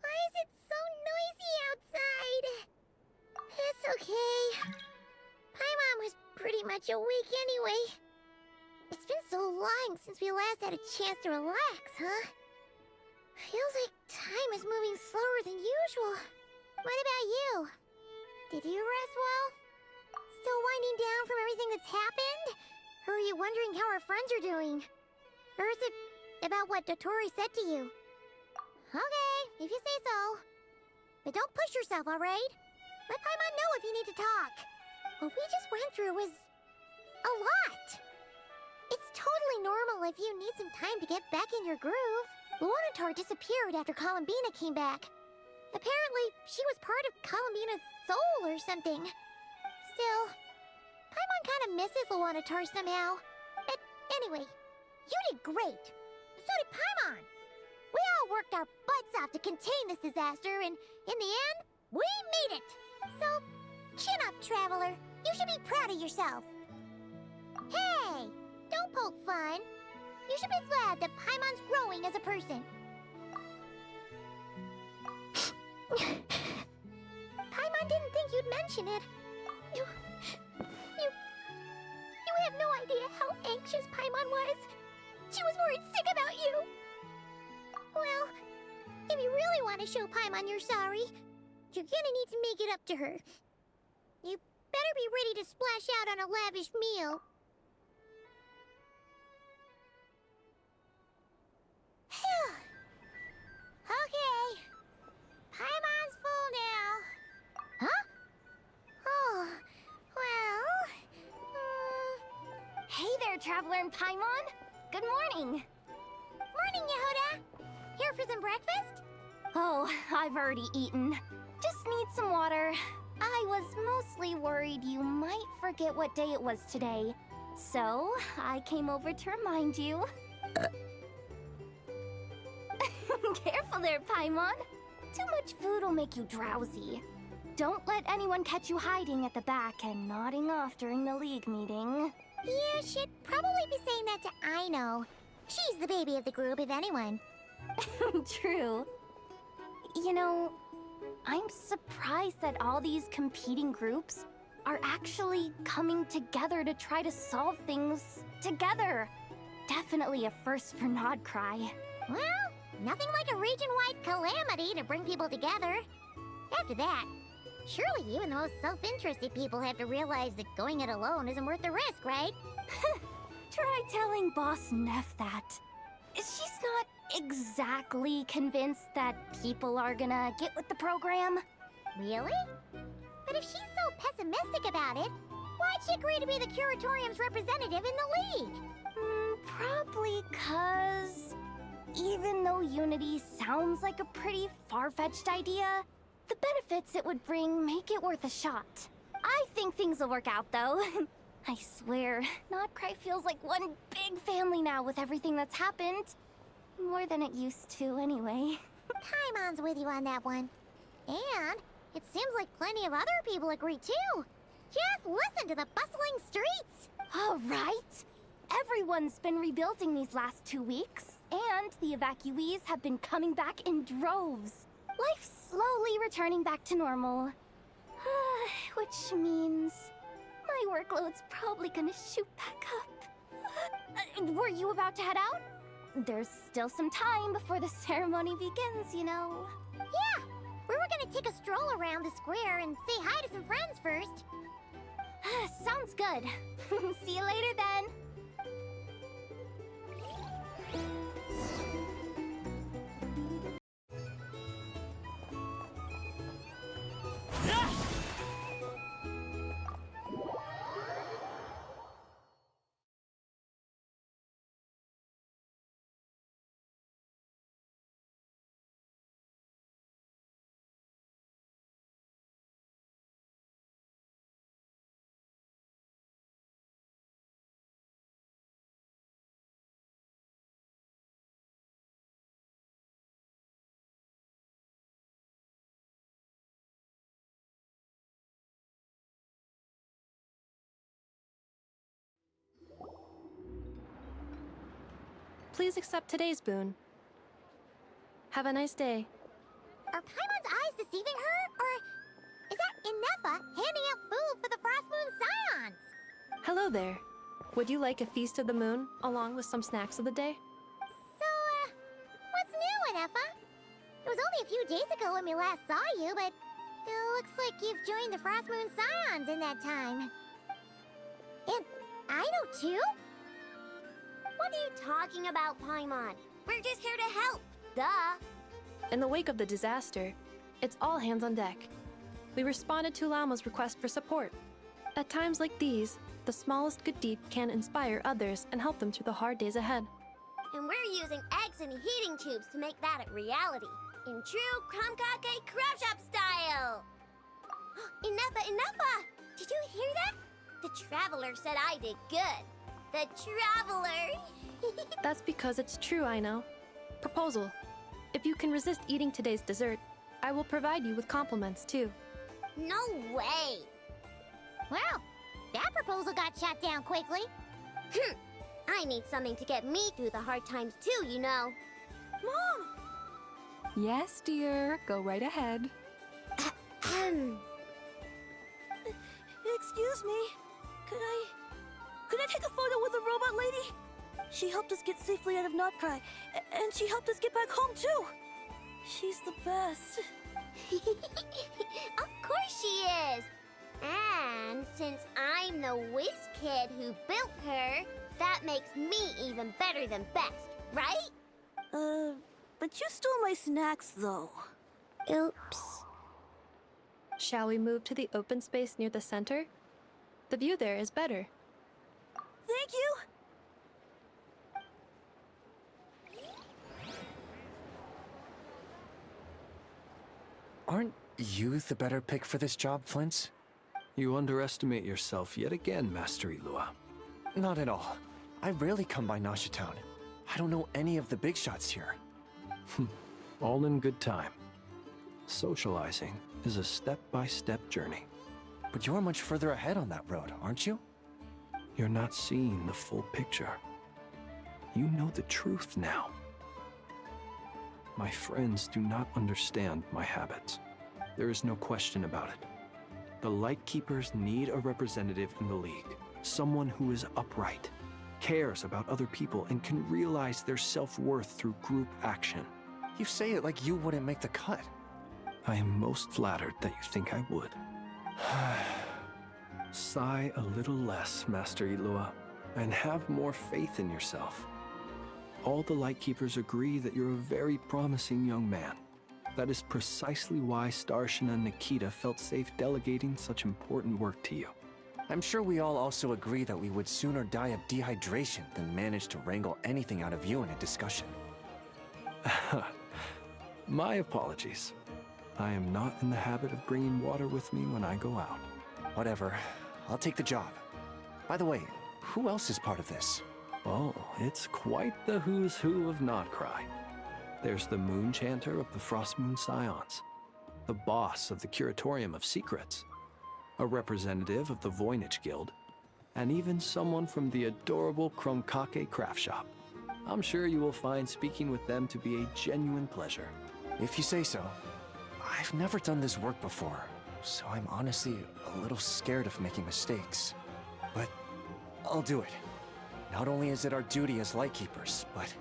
Why is it so noisy outside? It's okay. Paimon was pretty much awake anyway. It's been so long since we last had a chance to relax, huh? Feels like time is moving slower than usual. What about you? Did you rest well? Still winding down from everything that's happened? Or are you wondering how our friends are doing? Or is it about what Dottore said to you? Okay, if you say so. But don't push yourself, alright? Let Paimon know if you need to talk. What we just went through was a lot. It's totally normal if you need some time to get back in your groove. Launa disappeared after Columbina came back. Apparently, she was part of Columbina's soul or something. Still, Paimon kind of misses Launa somehow. But anyway, you did great. So did Paimon. We all worked our butts off to contain this disaster, and in the end, we made it. So, chin up, Traveler. You should be proud of yourself. Hey, don't poke fun. You should be glad that Paimon's growing as a person. Paimon didn't think you'd mention it. You have no idea how anxious Paimon was. She was worried sick about you. Well, if you really want to show Paimon you're sorry, you're gonna need to make it up to her. You better be ready to splash out on a lavish meal. Phew. Okay. Paimon's full now. Huh? Oh, well... Hey there, Traveler and Paimon. Good morning. Morning, Yehuda. Here for some breakfast? Oh, I've already eaten. Just need some water. I was mostly worried you might forget what day it was today. So, I came over to remind you. Careful there, Paimon. Too much food will make you drowsy. Don't let anyone catch you hiding at the back and nodding off during the league meeting. You should probably be saying that to Aino. She's the baby of the group, if anyone. True. You know, I'm surprised that all these competing groups are actually coming together to try to solve things together. Definitely a first for Nod Krai. Well, nothing like a region-wide calamity to bring people together. After that, surely even the most self-interested people have to realize that going it alone isn't worth the risk, right? Try telling Boss Neff that. She's not exactly convinced that people are gonna get with the program. Really? But if she's so pessimistic about it, why'd she agree to be the Curatorium's representative in the league? Probably 'cause even though Unity sounds like a pretty far-fetched idea, the benefits it would bring make it worth a shot. I think things will work out, though. I swear, Nod Krai feels like one big family now with everything that's happened. More than it used to, anyway. Paimon's with you on that one. And it seems like plenty of other people agree, too. Just listen to the bustling streets. All right. Everyone's been rebuilding these last 2 weeks, and the evacuees have been coming back in droves. Life's slowly returning back to normal. Which means my workload's probably gonna shoot back up. Were you about to head out? There's still some time before the ceremony begins, you know. Yeah, we were gonna take a stroll around the square and say hi to some friends first. Sounds good. See you later then. Please accept today's boon. Have a nice day. Are Paimon's eyes deceiving her? Or is that Nefer handing out food for the Frost Moon Scions? Hello there. Would you like a feast of the moon, along with some snacks of the day? So, what's new, Nefer? It was only a few days ago when we last saw you, but it looks like you've joined the Frost Moon Scions in that time. And I know too? What are you talking about, Paimon? We're just here to help. Duh. In the wake of the disaster, it's all hands on deck. We responded to Lauma's request for support. At times like these, the smallest good deed can inspire others and help them through the hard days ahead. And we're using eggs and heating tubes to make that a reality. In true Krumkake Crab Shop style! Enough! Did you hear that? The Traveler said I did good. The Traveler! That's because it's true, I know. Proposal. If you can resist eating today's dessert, I will provide you with compliments, too. No way! Well, that proposal got shut down quickly. I need something to get me through the hard times too, you know. Mom! Yes, dear. Go right ahead. Excuse me. Could I take a photo with the robot lady? She helped us get safely out of Notkrai, and she helped us get back home too. She's the best. Of course she is. And since I'm the whiz kid who built her, that makes me even better than best, right? But you stole my snacks, though. Oops. Shall we move to the open space near the center? The view there is better. Thank you! Aren't you the better pick for this job, Flins? You underestimate yourself yet again, Master Ilua. Not at all. I rarely come by Nasha Town. I don't know any of the big shots here. All in good time. Socializing is a step-by-step journey. But you're much further ahead on that road, aren't you? You're not seeing the full picture. You know the truth now. My friends do not understand my habits. There is no question about it. The Lightkeepers need a representative in the League. Someone who is upright, cares about other people, and can realize their self-worth through group action. You say it like you wouldn't make the cut. I am most flattered that you think I would. Sigh a little less, Master Ilua, and have more faith in yourself. All the Lightkeepers agree that you're a very promising young man. That is precisely why Starshina and Nikita felt safe delegating such important work to you. I'm sure we all also agree that we would sooner die of dehydration than manage to wrangle anything out of you in a discussion. My apologies. I am not in the habit of bringing water with me when I go out. Whatever. I'll take the job. By the way, who else is part of this? Oh, it's quite the who's who of Notkrai. There's the Moon Chanter of the Frost Moon Scions, the boss of the Curatorium of Secrets, a representative of the Voynich Guild, and even someone from the adorable Krumkake Craft Shop. I'm sure you will find speaking with them to be a genuine pleasure. If you say so. I've never done this work before, so I'm honestly a little scared of making mistakes. But I'll do it. Not only is it our duty as Lightkeepers, but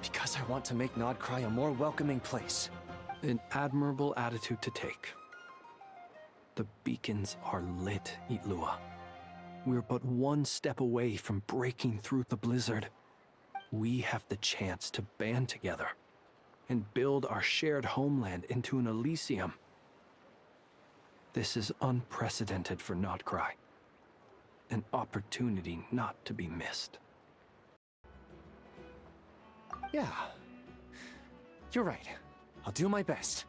because I want to make Notkrai a more welcoming place. An admirable attitude to take. The beacons are lit, Ilua. We're but one step away from breaking through the blizzard. We have the chance to band together and build our shared homeland into an Elysium. This is unprecedented for Notkrai. An opportunity not to be missed. Yeah. You're right. I'll do my best.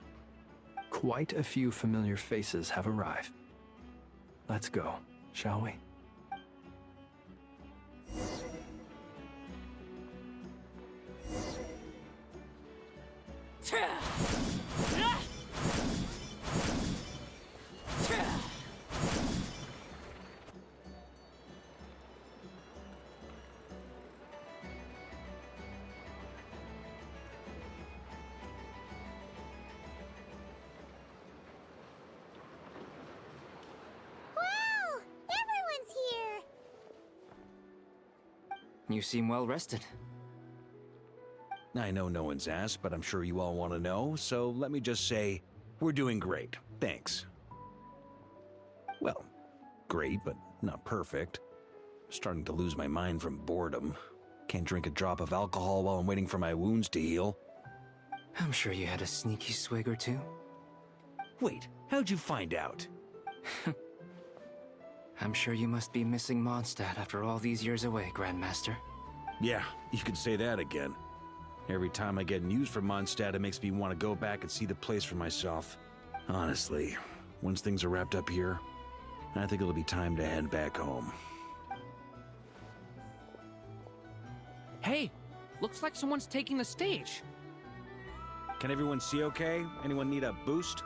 Quite a few familiar faces have arrived. Let's go, shall we? You seem well rested. I know no one's asked, but I'm sure you all want to know, so let me just say, we're doing great. Thanks. Well, great, but not perfect. Starting to lose my mind from boredom. Can't drink a drop of alcohol while I'm waiting for my wounds to heal. I'm sure you had a sneaky swig or two. Wait, how'd you find out? I'm sure you must be missing Mondstadt after all these years away, Grandmaster. Yeah, you could say that again. Every time I get news from Mondstadt, it makes me want to go back and see the place for myself. Honestly, once things are wrapped up here, I think it'll be time to head back home. Hey, looks like someone's taking the stage. Can everyone see okay? Anyone need a boost?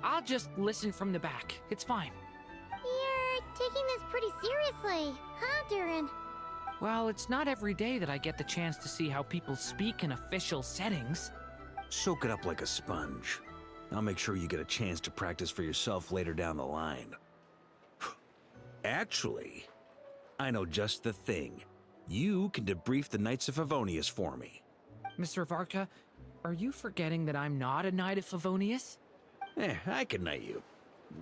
I'll just listen from the back. It's fine. You're taking this pretty seriously, huh, Durin? Well, it's not every day that I get the chance to see how people speak in official settings. Soak it up like a sponge. I'll make sure you get a chance to practice for yourself later down the line. Actually, I know just the thing. You can debrief the Knights of Favonius for me. Mr. Varka, are you forgetting that I'm not a Knight of Favonius? I can knight you.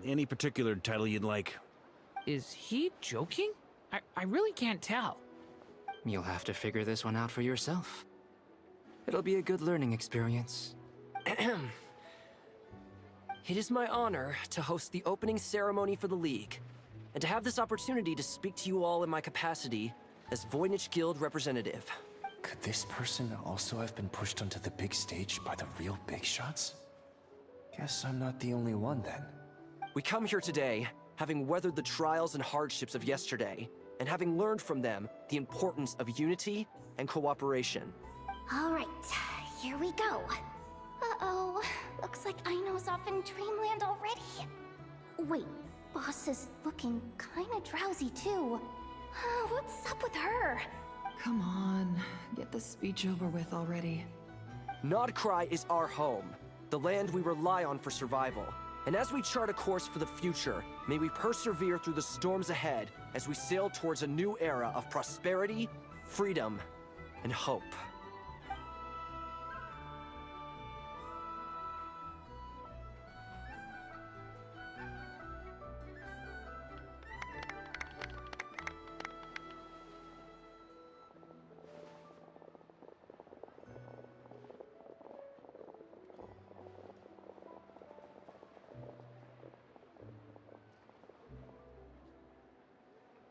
Any particular title you'd like? Is he joking? I really can't tell. You'll have to figure this one out for yourself. It'll be a good learning experience. It is my honor to host the opening ceremony for the League, and to have this opportunity to speak to you all in my capacity as Voynich Guild representative. Could this person also have been pushed onto the big stage by the real big shots? Guess I'm not the only one then. We come here today, having weathered the trials and hardships of yesterday, and having learned from them the importance of unity and cooperation. All right, here we go. Uh-oh, looks like Aino's off in Dreamland already. Wait, Boss is looking kinda drowsy too. What's up with her? Come on, get the speech over with already. Nod Krai is our home, the land we rely on for survival. And as we chart a course for the future, may we persevere through the storms ahead as we sail towards a new era of prosperity, freedom, and hope.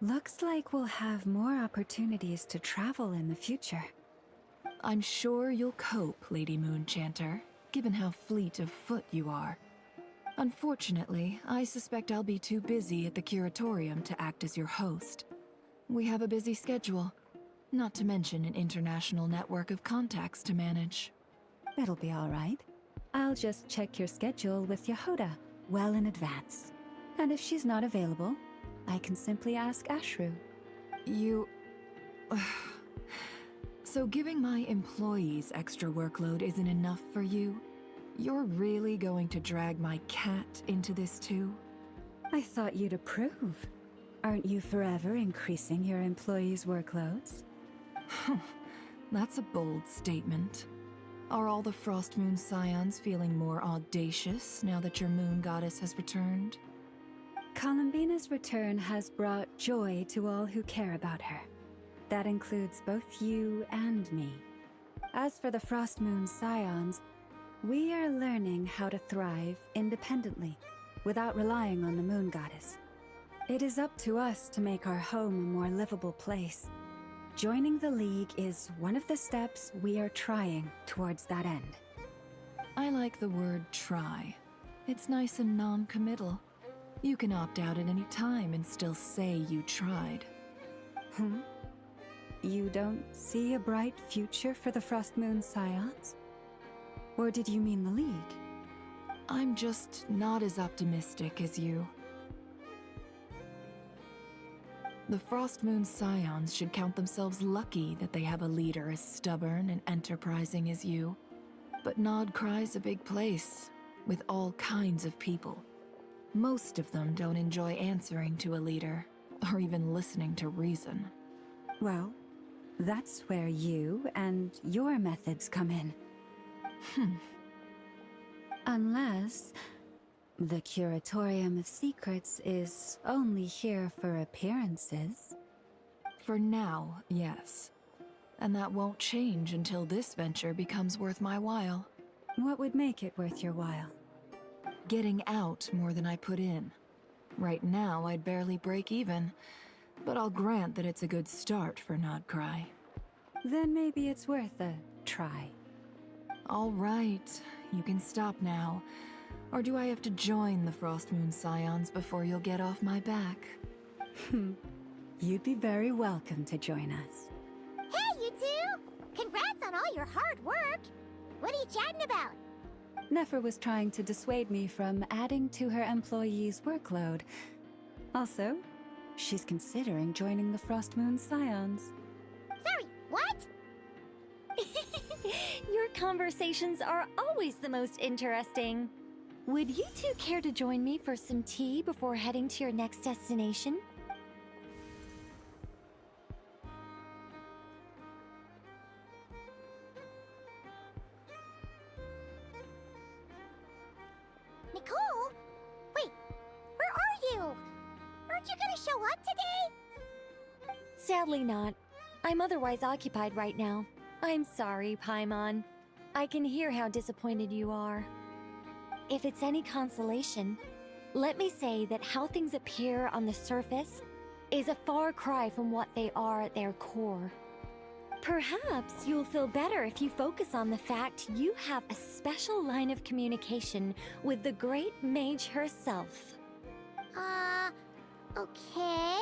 Looks like we'll have more opportunities to travel in the future. I'm sure you'll cope, Lady Moonchanter, given how fleet of foot you are. Unfortunately, I suspect I'll be too busy at the curatorium to act as your host. We have a busy schedule, not to mention an international network of contacts to manage. That'll be all right. I'll just check your schedule with Yehoda well in advance. And if she's not available, I can simply ask Ashru. You... So giving my employees extra workload isn't enough for you? You're really going to drag my cat into this too? I thought you'd approve. Aren't you forever increasing your employees' workloads? That's a bold statement. Are all the Frost Moon Scions feeling more audacious now that your moon goddess has returned? Columbina's return has brought joy to all who care about her. That includes both you and me. As for the Frost Moon Scions, we are learning how to thrive independently, without relying on the moon goddess. It is up to us to make our home a more livable place. Joining the League is one of the steps we are trying towards that end. I like the word try. It's nice and non-committal. You can opt out at any time and still say you tried. You don't see a bright future for the Frost Moon Scions? Or did you mean the League? I'm just not as optimistic as you. The Frost Moon Scions should count themselves lucky that they have a leader as stubborn and enterprising as you. But Nod Krai's a big place, with all kinds of people. Most of them don't enjoy answering to a leader, or even listening to reason. Well, that's where you and your methods come in. Unless the Curatorium of Secrets is only here for appearances. For now, yes. And that won't change until this venture becomes worth my while. What would make it worth your while? Getting out more than I put in. Right now, I'd barely break even, but I'll grant that it's a good start for Krai. Then maybe it's worth a try. All right, you can stop now. Or do I have to join the Frostmoon Scions before you'll get off my back? You'd be very welcome to join us. Hey, you two! Congrats on all your hard work! What are you chatting about? Nefer was trying to dissuade me from adding to her employees' workload. Also, she's considering joining the Frostmoon Scions. Sorry, what? Your conversations are always the most interesting. Would you two care to join me for some tea before heading to your next destination? Nicole? Wait, where are you? Aren't you gonna show up today? Sadly not. I'm otherwise occupied right now. I'm sorry, Paimon. I can hear how disappointed you are. If it's any consolation, let me say that how things appear on the surface is a far cry from what they are at their core. Perhaps you'll feel better if you focus on the fact you have a special line of communication with the great mage herself. Okay?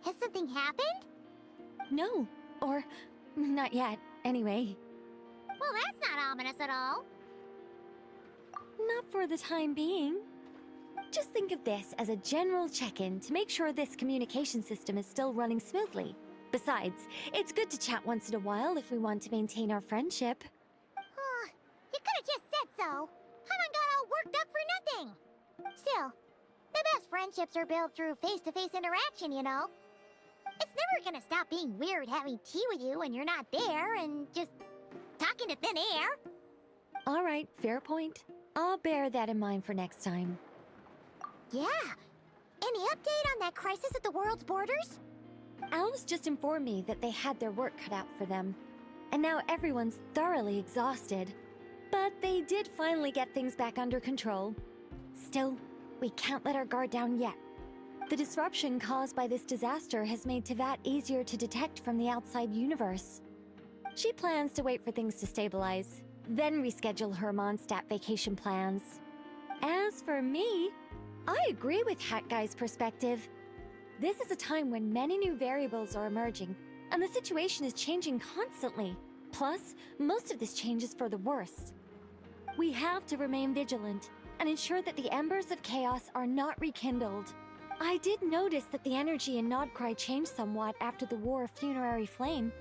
Has something happened? No, or not yet, anyway. Well, that's not ominous at all. Not for the time being. Just think of this as a general check-in to make sure this communication system is still running smoothly. Besides, it's good to chat once in a while if we want to maintain our friendship. You could have just said so. Paimon got all worked up for nothing. Still, the best friendships are built through face-to-face interaction, you know. It's never gonna stop being weird having tea with you when you're not there and just talking to thin air. All right, fair point. I'll bear that in mind for next time. Yeah. Any update on that crisis at the world's borders? Alice just informed me that they had their work cut out for them. And now everyone's thoroughly exhausted. But they did finally get things back under control. Still, we can't let our guard down yet. The disruption caused by this disaster has made Teyvat easier to detect from the outside universe. She plans to wait for things to stabilize, then reschedule her Mondstadt vacation plans. As for me, I agree with Hat Guy's perspective. This is a time when many new variables are emerging, and the situation is changing constantly. Plus, most of this change is for the worse. We have to remain vigilant and ensure that the embers of chaos are not rekindled. I did notice that the energy in Krai changed somewhat after the War of Funerary Flame,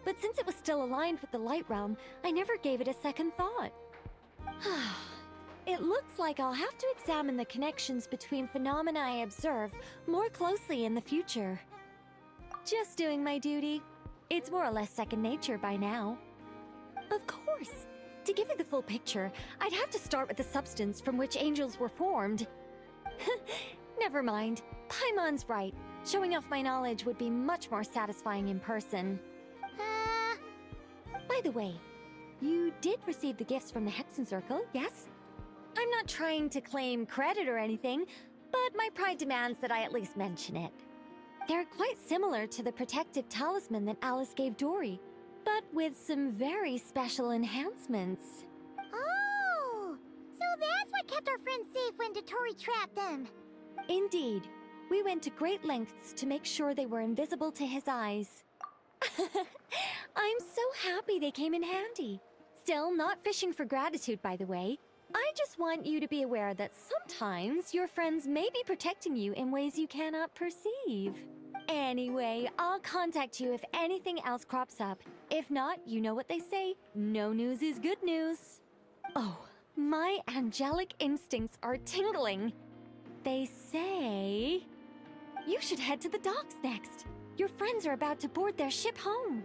but since it was still aligned with the Light Realm, I never gave it a second thought. It looks like I'll have to examine the connections between phenomena I observe more closely in the future. Just doing my duty. It's more or less second nature by now. Of course. To give you the full picture, I'd have to start with the substance from which angels were formed. Never mind. Paimon's right. Showing off my knowledge would be much more satisfying in person. By the way, you did receive the gifts from the Hexen Circle, yes? I'm not trying to claim credit or anything, but my pride demands that I at least mention it. They're quite similar to the protective talisman that Alice gave Dory, but with some very special enhancements. Oh! So that's what kept our friends safe when Dottore trapped them. Indeed. We went to great lengths to make sure they were invisible to his eyes. I'm so happy they came in handy. Still, not fishing for gratitude, by the way. I just want you to be aware that sometimes your friends may be protecting you in ways you cannot perceive. Anyway, I'll contact you if anything else crops up. If not, you know what they say, no news is good news. Oh, my angelic instincts are tingling. They say... You should head to the docks next. Your friends are about to board their ship home.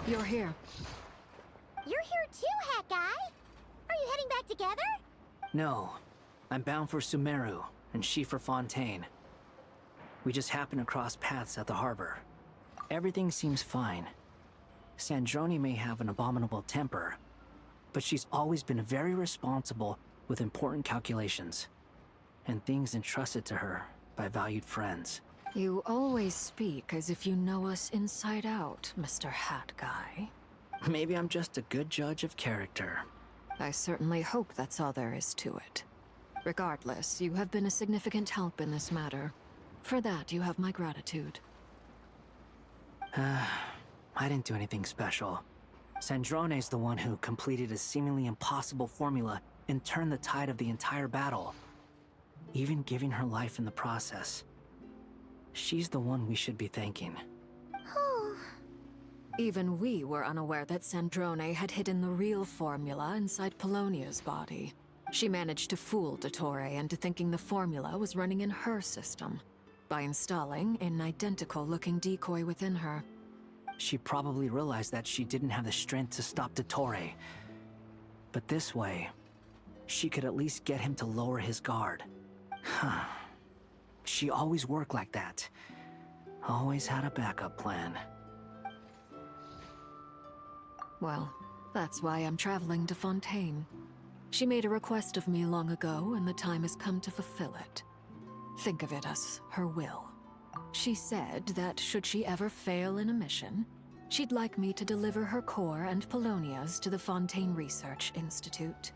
You're here. You're here too, Hat Guy. Are you heading back together? No. I'm bound for Sumeru, and she for Fontaine. We just happened to cross paths at the harbor. Everything seems fine. Sandrone may have an abominable temper, but she's always been very responsible with important calculations, and things entrusted to her by valued friends. You always speak as if you know us inside out, Mr. Hat Guy. Maybe I'm just a good judge of character. I certainly hope that's all there is to it. Regardless, you have been a significant help in this matter. For that, you have my gratitude. I didn't do anything special. Sandrone's the one who completed a seemingly impossible formula and turned the tide of the entire battle, even giving her life in the process. She's the one we should be thanking. Even we were unaware that Sandrone had hidden the real formula inside Polonia's body. She managed to fool Dottore into thinking the formula was running in her system, by installing an identical-looking decoy within her. She probably realized that she didn't have the strength to stop Dottore. But this way, she could at least get him to lower his guard. She always worked like that. Always had a backup plan. Well, that's why I'm traveling to Fontaine. She made a request of me long ago, and the time has come to fulfill it. Think of it as her will. She said that should she ever fail in a mission, she'd like me to deliver her core and Polonia's to the Fontaine Research Institute.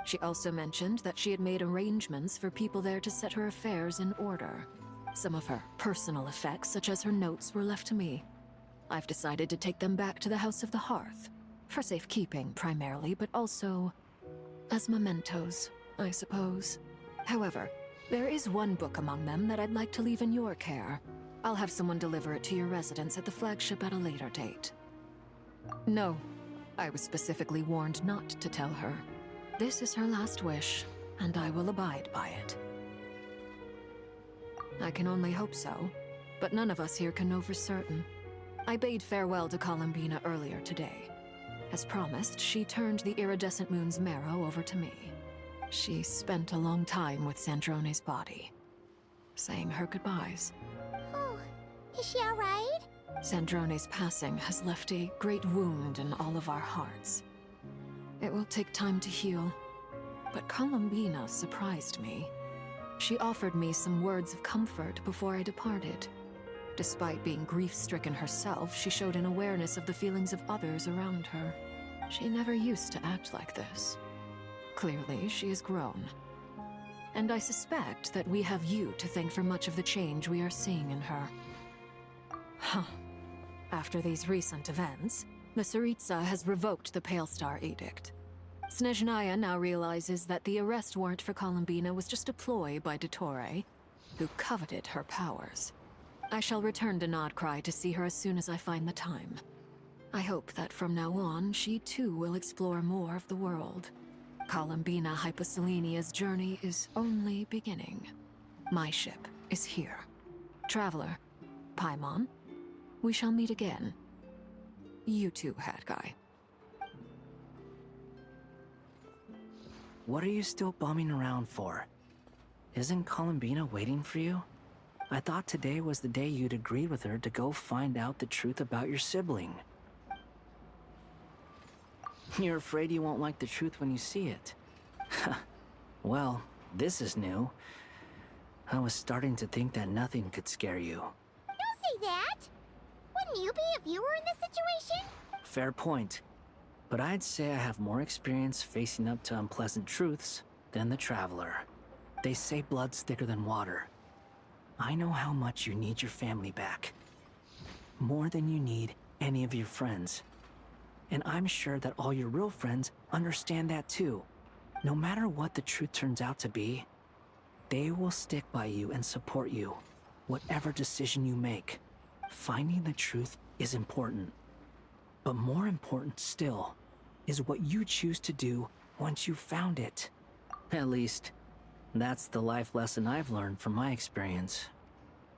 She also mentioned that she had made arrangements for people there to set her affairs in order. Some of her personal effects, such as her notes, were left to me. I've decided to take them back to the House of the Hearth, for safekeeping primarily, but also as mementos, I suppose. However, there is one book among them that I'd like to leave in your care. I'll have someone deliver it to your residence at the flagship at a later date. No, I was specifically warned not to tell her. This is her last wish, and I will abide by it. I can only hope so, but none of us here can know for certain. I bade farewell to Columbina earlier today. As promised, she turned the iridescent moon's marrow over to me. She spent a long time with Sandrone's body, saying her goodbyes. Oh, is she alright? Sandrone's passing has left a great wound in all of our hearts. It will take time to heal, but Columbina surprised me. She offered me some words of comfort before I departed. Despite being grief-stricken herself, she showed an awareness of the feelings of others around her. She never used to act like this. Clearly, she has grown. And I suspect that we have you to thank for much of the change we are seeing in her. Huh. After these recent events, the Tsaritsa has revoked the Pale Star Edict. Snezhnaya now realizes that the arrest warrant for Columbina was just a ploy by Dottore, who coveted her powers. I shall return to Nodcry to see her as soon as I find the time. I hope that from now on, she too will explore more of the world. Columbina Hyposelenia's journey is only beginning. My ship is here. Traveler, Paimon, we shall meet again. You too, Hat Guy. What are you still bumming around for? Isn't Columbina waiting for you? I thought today was the day you'd agreed with her to go find out the truth about your sibling. You're afraid you won't like the truth when you see it. Well, this is new. I was starting to think that nothing could scare you. Don't say that! Wouldn't you be if you were in this situation? Fair point. But I'd say I have more experience facing up to unpleasant truths than the Traveler. They say blood's thicker than water. I know how much you need your family back. More than you need any of your friends. And I'm sure that all your real friends understand that too. No matter what the truth turns out to be, they will stick by you and support you, whatever decision you make. Finding the truth is important. But more important still is what you choose to do once you've found it. At least, that's the life lesson I've learned from my experience.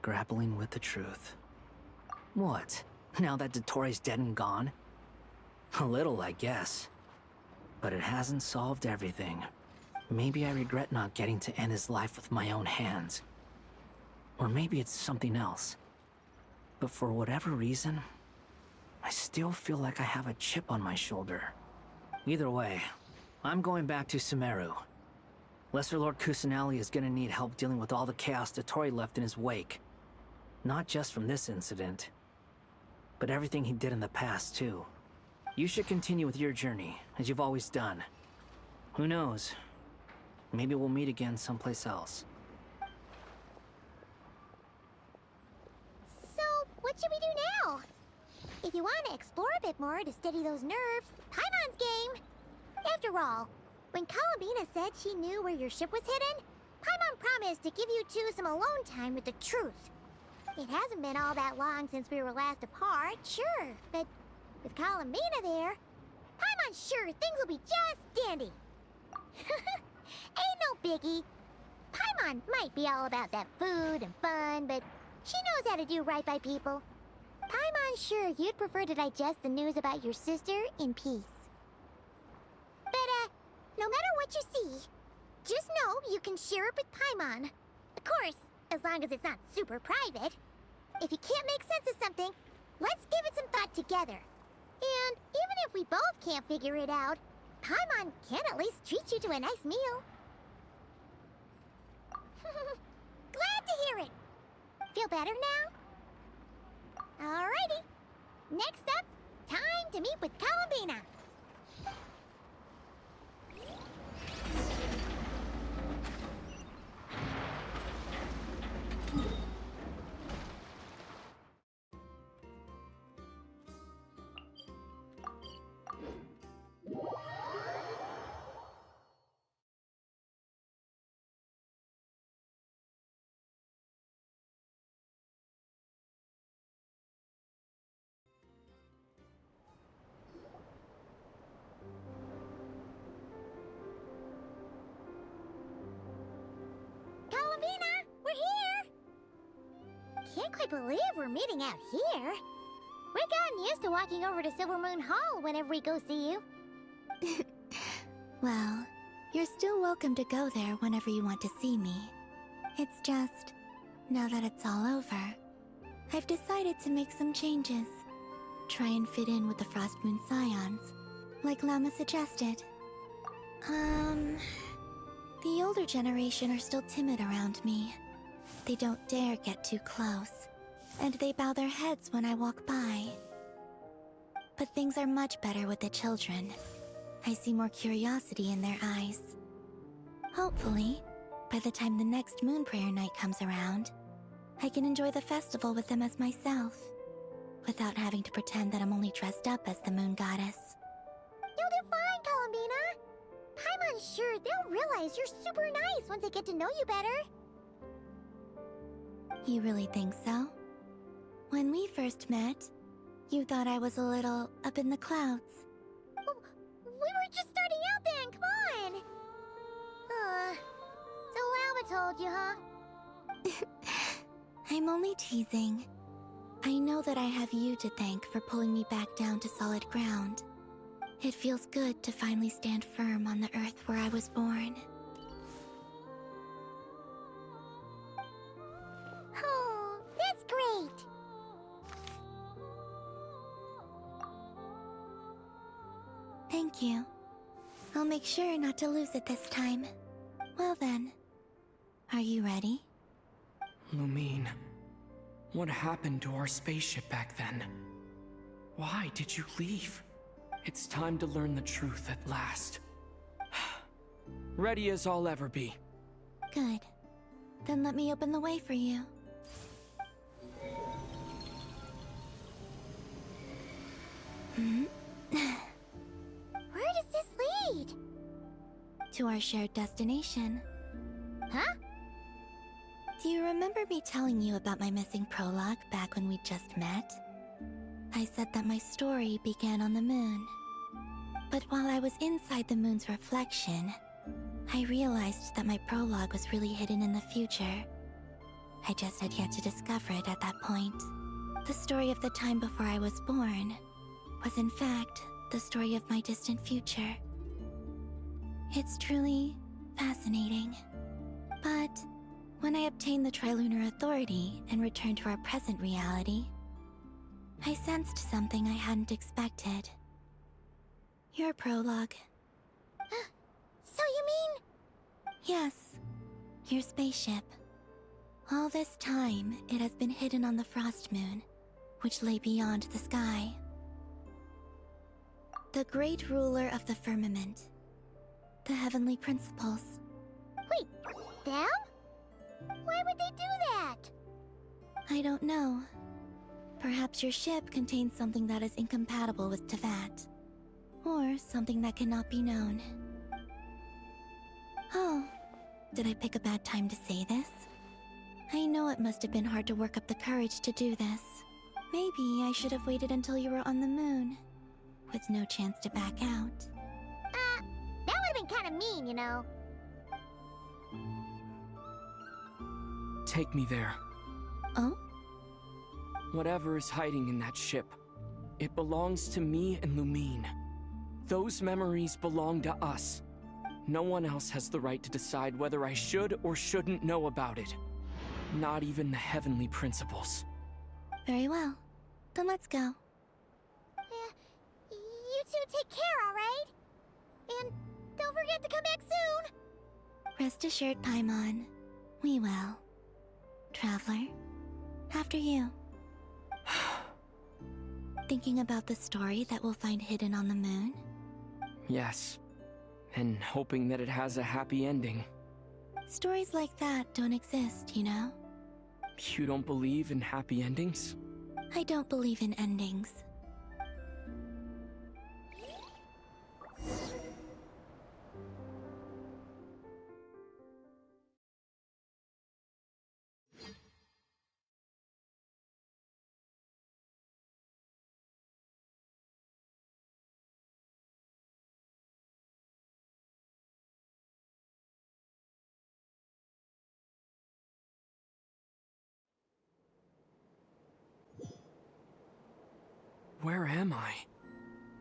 Grappling with the truth. What? Now that Dottore's dead and gone? A little, I guess. But it hasn't solved everything. Maybe I regret not getting to end his life with my own hands. Or maybe it's something else. But for whatever reason, I still feel like I have a chip on my shoulder. Either way, I'm going back to Sumeru. Lesser Lord Kusanali is gonna need help dealing with all the chaos Dottore left in his wake. Not just from this incident, but everything he did in the past, too. You should continue with your journey, as you've always done. Who knows? Maybe we'll meet again someplace else. So, what should we do now? If you want to explore a bit more to steady those nerves, Paimon's game! After all, when Columbina said she knew where your ship was hidden, Paimon promised to give you two some alone time with the truth. It hasn't been all that long since we were last apart, sure, but with Columbina there, Paimon's sure things will be just dandy. Ain't no biggie. Paimon might be all about that food and fun, but she knows how to do right by people. Paimon's sure you'd prefer to digest the news about your sister in peace. But, no matter what you see, just know you can share it with Paimon. Of course, as long as it's not super private. If you can't make sense of something, let's give it some thought together. And even if we both can't figure it out, Paimon can at least treat you to a nice meal. Glad to hear it. Feel better now? Alrighty. Next up, time to meet with Columbina. Columbina, we're here! Can't quite believe we're meeting out here. We've gotten used to walking over to Silver Moon Hall whenever we go see you. Well, you're still welcome to go there whenever you want to see me. It's just, now that it's all over, I've decided to make some changes. Try and fit in with the Frost Moon Scions, like Launa suggested. The older generation are still timid around me. They don't dare get too close, and they bow their heads when I walk by. But things are much better with the children. I see more curiosity in their eyes. Hopefully, by the time the next Moon Prayer Night comes around, I can enjoy the festival with them as myself, without having to pretend that I'm only dressed up as the Moon Goddess. You'll do fine, Columbina. Paimon's sure they'll realize you're super nice once they get to know you better. You really think so? When we first met, you thought I was a little up in the clouds. Oh, we were just starting out then, come on! So Lauma told you, huh? I'm only teasing. I know that I have you to thank for pulling me back down to solid ground. It feels good to finally stand firm on the earth where I was born. Oh, that's great! Thank Thank you. I'll make sure not to lose it this time. Well then, are you ready? Lumine, what happened to our spaceship back then? Why did you leave? It's time to learn the truth at last. Ready as I'll ever be. Good. Then let me open the way for you. Where does this lead? To our shared destination. Huh? Do you remember me telling you about my missing prologue back when we just met? I said that my story began on the moon. But while I was inside the moon's reflection, I realized that my prologue was really hidden in the future. I just had yet to discover it at that point. The story of the time before I was born was in fact the story of my distant future. It's truly fascinating. But when I obtained the Trilunar Authority and returned to our present reality, I sensed something I hadn't expected. Your prologue. So you mean... Yes, your spaceship. All this time, it has been hidden on the Frost Moon, which lay beyond the sky. The great ruler of the firmament. The heavenly principles. Wait, them? Why would they do that? I don't know. Perhaps your ship contains something that is incompatible with Teyvat. Or something that cannot be known. Oh, did I pick a bad time to say this? I know it must have been hard to work up the courage to do this. Maybe I should have waited until you were on the moon, with no chance to back out. That would have been kind of mean, you know. Take me there. Oh? Whatever is hiding in that ship, it belongs to me and Lumine. Those memories belong to us. No one else has the right to decide whether I should or shouldn't know about it. Not even the heavenly principles. Very well. Then let's go. You two take care, alright? And don't forget to come back soon! Rest assured, Paimon. We will. Traveler, after you. Thinking about the story that we'll find hidden on the moon? Yes. And hoping that it has a happy ending. Stories like that don't exist, you know? You don't believe in happy endings? I don't believe in endings. Where am I?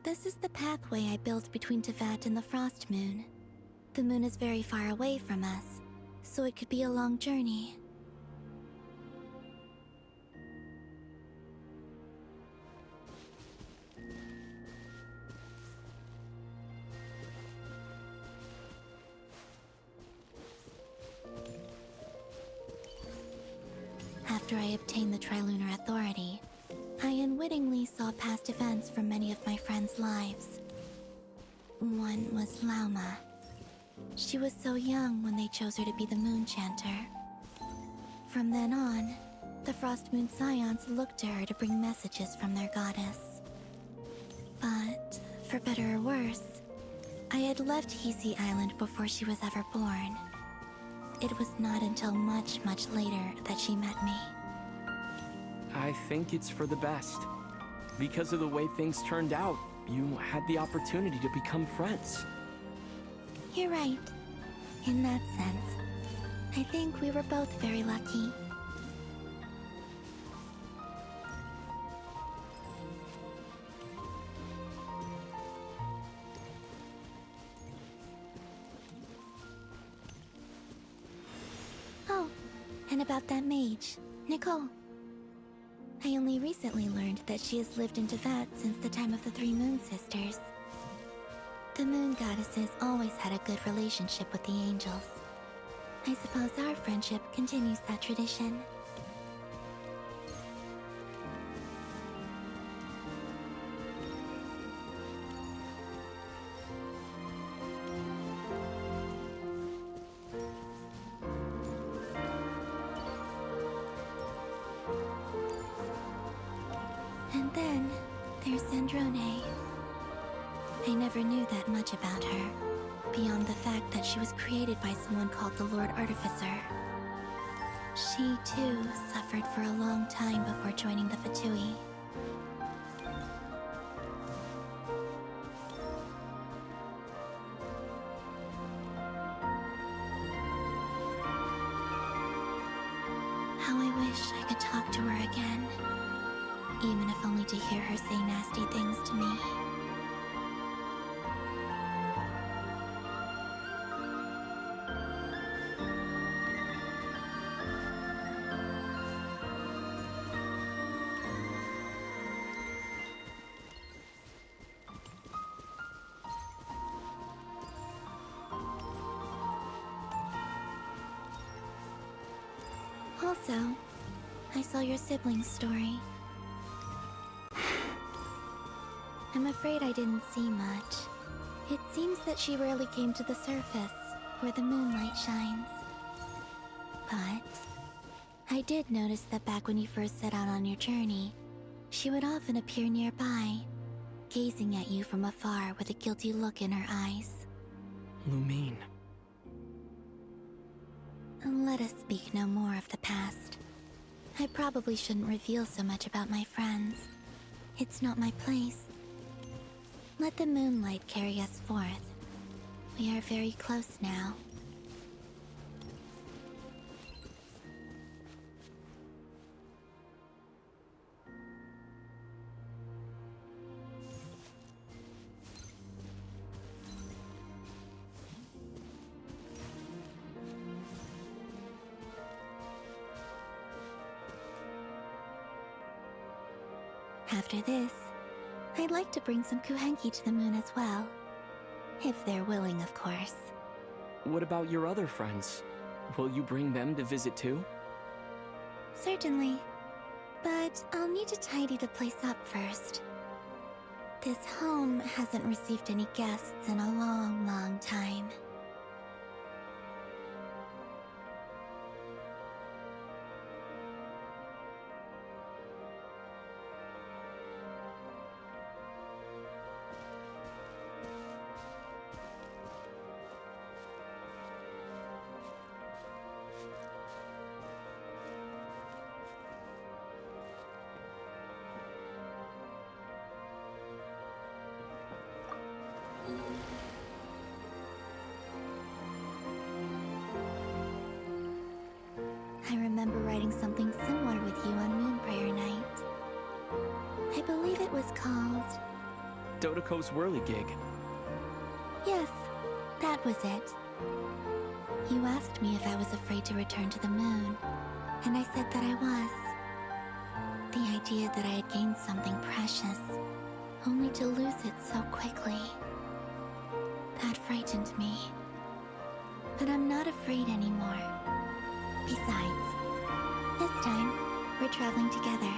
This is the pathway I built between Teyvat and the Frost Moon. The moon is very far away from us, so it could be a long journey. After I obtained the Trilunar Authority, I unwittingly saw past events from many of my friends' lives. One was Launa. She was so young when they chose her to be the Moon Chanter. From then on, the Frost Moon Scions looked to her to bring messages from their goddess. But, for better or worse, I had left Hisi Island before she was ever born. It was not until much later that she met me. I think it's for the best. Because of the way things turned out, you had the opportunity to become friends. You're right. In that sense, I think we were both very lucky. Oh, and about that mage, Nicole. I only recently learned that she has lived in Teyvat since the time of the Three Moon Sisters. The moon goddesses always had a good relationship with the angels. I suppose our friendship continues that tradition. And then there's Sandrone. I never knew that much about her, beyond the fact that she was created by someone called the Lord Artificer. She, too, suffered for a long time before joining the Fatui. How I wish I could talk to her again, even if only to hear her say nasty things to me. Also, I saw your sibling's story. I'm afraid I didn't see much. It seems that she rarely came to the surface, where the moonlight shines. But I did notice that back when you first set out on your journey, she would often appear nearby, gazing at you from afar with a guilty look in her eyes. Lumine. Let us speak no more of the past. I probably shouldn't reveal so much about my friends. It's not my place. Let the moonlight carry us forth. We are very close now. After this, I'd like to bring some kuhenki to the moon as well. If they're willing, of course. What about your other friends? Will you bring them to visit too? Certainly. But I'll need to tidy the place up first. This home hasn't received any guests in a long, long time. I remember writing something similar with you on Moon Prayer Night. I believe it was called... Dodoko's Whirligig. Yes, that was it. You asked me if I was afraid to return to the moon, and I said that I was. The idea that I had gained something precious, only to lose it so quickly. That frightened me. But I'm not afraid anymore. Besides, this time, we're traveling together.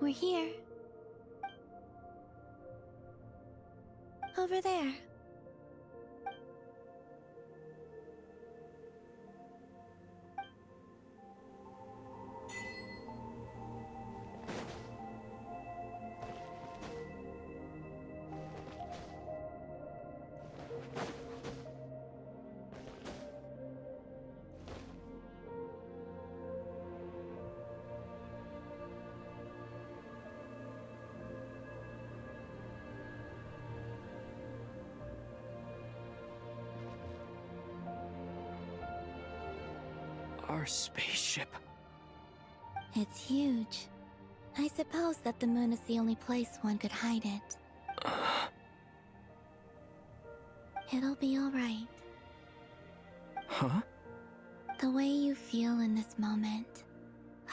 We're here. Over there. Your spaceship. It's huge. I suppose that the moon is the only place one could hide it. It'll be alright. Huh? The way you feel in this moment,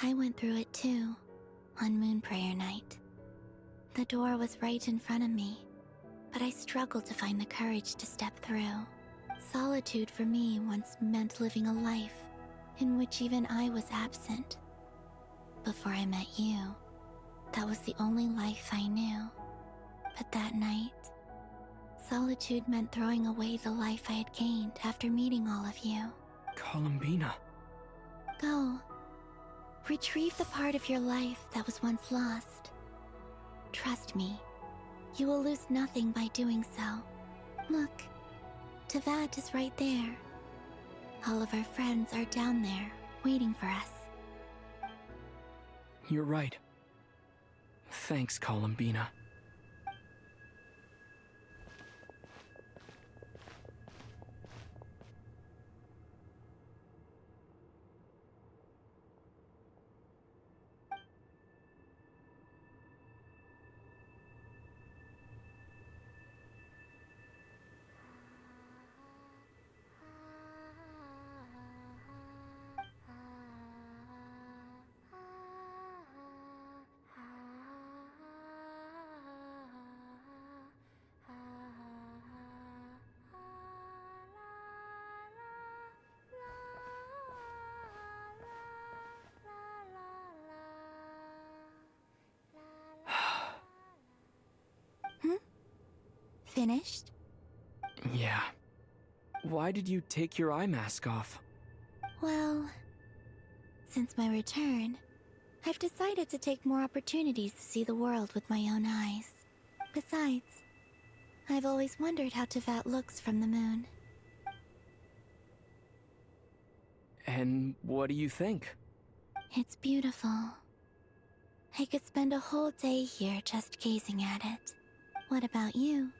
I went through it too, on Moon Prayer Night. The door was right in front of me, but I struggled to find the courage to step through. Solitude for me once meant living a life in which even I was absent. Before I met you, that was the only life I knew. But that night, solitude meant throwing away the life I had gained after meeting all of you. Columbina. Go. Retrieve the part of your life that was once lost. Trust me, you will lose nothing by doing so. Look, Teyvat is right there. All of our friends are down there, waiting for us. You're right. Thanks, Columbina. Finished? Yeah. Why did you take your eye mask off? Well, since my return, I've decided to take more opportunities to see the world with my own eyes. Besides, I've always wondered how Teyvat looks from the moon. And what do you think? It's beautiful. I could spend a whole day here just gazing at it. What about you?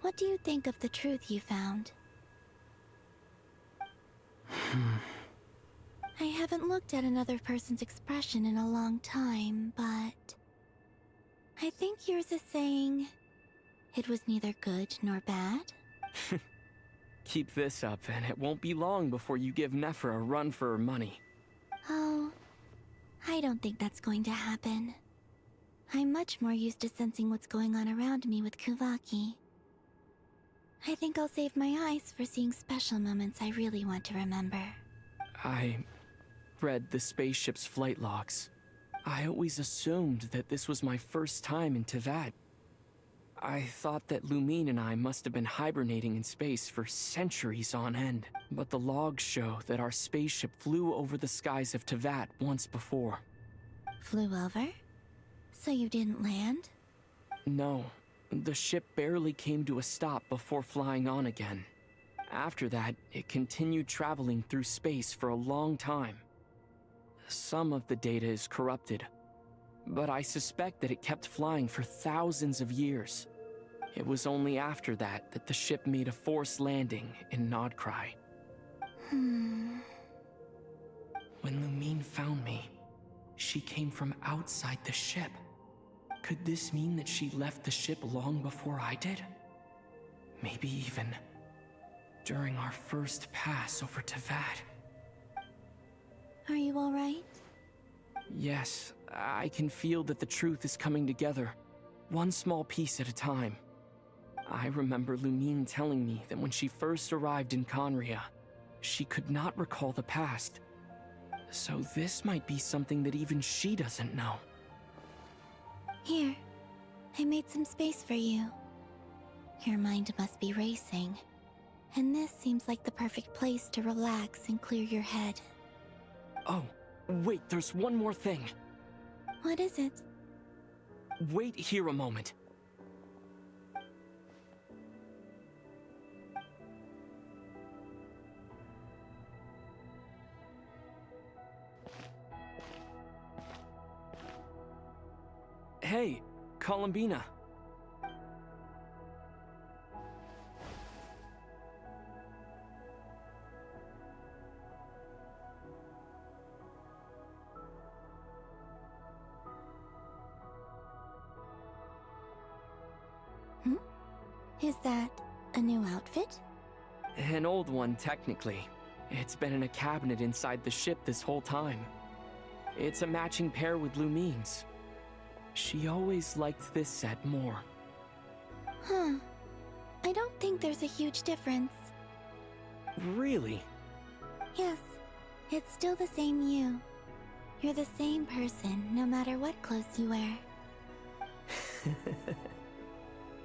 What do you think of the truth you found? I haven't looked at another person's expression in a long time, but I think yours is saying it was neither good nor bad. Keep this up, and it won't be long before you give Nefer a run for her money. Oh, I don't think that's going to happen. I'm much more used to sensing what's going on around me with Kuvaki. I think I'll save my eyes for seeing special moments I really want to remember. I read the spaceship's flight logs. I always assumed that this was my first time in Teyvat. I thought that Lumine and I must have been hibernating in space for centuries on end, but the logs show that our spaceship flew over the skies of Teyvat once before. Flew over? So you didn't land? No, the ship barely came to a stop before flying on again. After that, it continued traveling through space for a long time. Some of the data is corrupted, but I suspect that it kept flying for thousands of years. It was only after that that the ship made a forced landing in Nodkrai. When Lumine found me, she came from outside the ship. Could this mean that she left the ship long before I did? Maybe even during our first pass over Teyvat. Are you alright? Yes, I can feel that the truth is coming together, one small piece at a time. I remember Lumine telling me that when she first arrived in Conria, she could not recall the past. So this might be something that even she doesn't know. Here, I made some space for you. Your mind must be racing, and this seems like the perfect place to relax and clear your head. Oh, wait, there's one more thing. What is it? Wait here a moment. Hey, Columbina. Is that a new outfit? An old one, technically. It's been in a cabinet inside the ship this whole time. It's a matching pair with Lumine's. She always liked this set more. Huh. I don't think there's a huge difference. Really? Yes, it's still the same you. You're the same person, no matter what clothes you wear.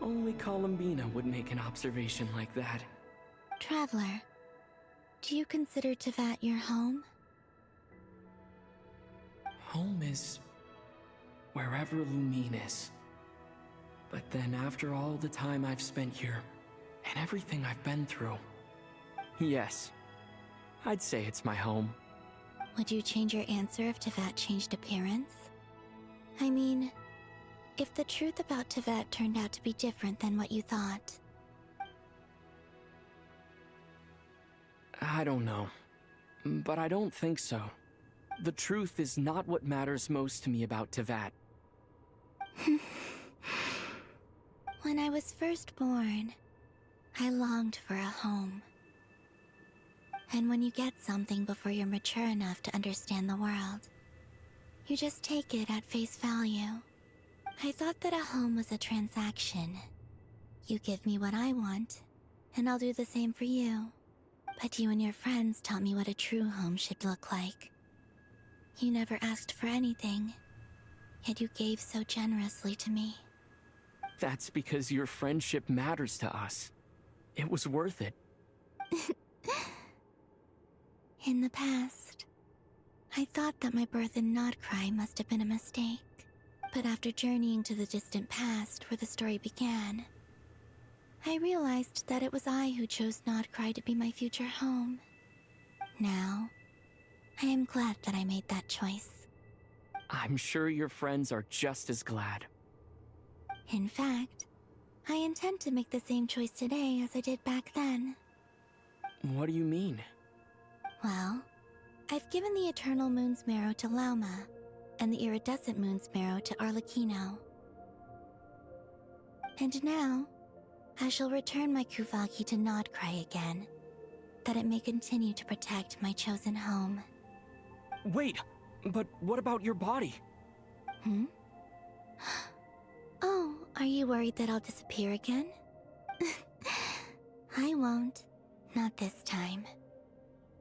Only Columbina would make an observation like that. Traveler, do you consider Teyvat your home? Home is wherever Lumine is. But then after all the time I've spent here, and everything I've been through, yes, I'd say it's my home. Would you change your answer if Teyvat changed appearance? I mean, if the truth about Teyvat turned out to be different than what you thought. I don't know, but I don't think so. The truth is not what matters most to me about Teyvat. When I was first born, I longed for a home. And when you get something before you're mature enough to understand the world, you just take it at face value. I thought that a home was a transaction. You give me what I want, and I'll do the same for you. But you and your friends taught me what a true home should look like. You never asked for anything, yet you gave so generously to me. That's because your friendship matters to us. It was worth it. In the past, I thought that my birth in Krai must have been a mistake. But after journeying to the distant past where the story began, I realized that it was I who chose Krai to be my future home. Now, I am glad that I made that choice. I'm sure your friends are just as glad. In fact, I intend to make the same choice today as I did back then. What do you mean? Well, I've given the Eternal Moon's Marrow to Launa, and the Iridescent Moon's Marrow to Arlecchino. And now, I shall return my Kuvagi to Krai again, that it may continue to protect my chosen home. Wait, but what about your body? Oh, are you worried that I'll disappear again? I won't. Not this time.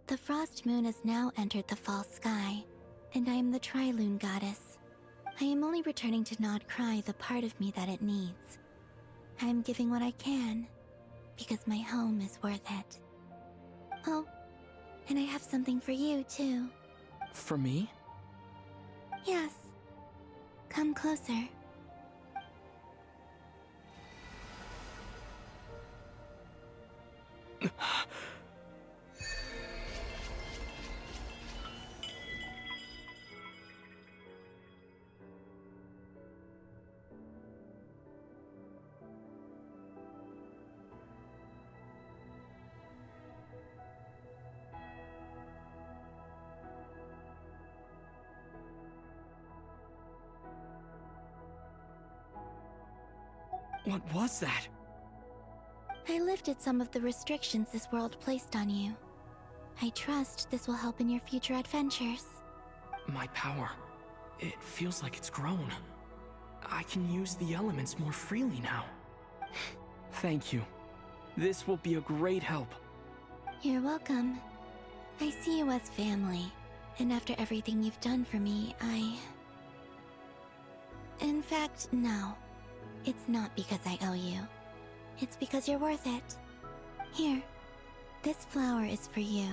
The Frost Moon has now entered the fall sky, and I am the Tri-Lune Goddess. I am only returning to Krai the part of me that it needs. I am giving what I can, because my home is worth it. Oh, and I have something for you, too. For me? Yes. Come closer. What was that? I lifted some of the restrictions this world placed on you. I trust this will help in your future adventures. My power. It feels like it's grown. I can use the elements more freely now. Thank you. This will be a great help. You're welcome. I see you as family, and after everything you've done for me, In fact, no. It's not because I owe you. It's because you're worth it. Here, this flower is for you.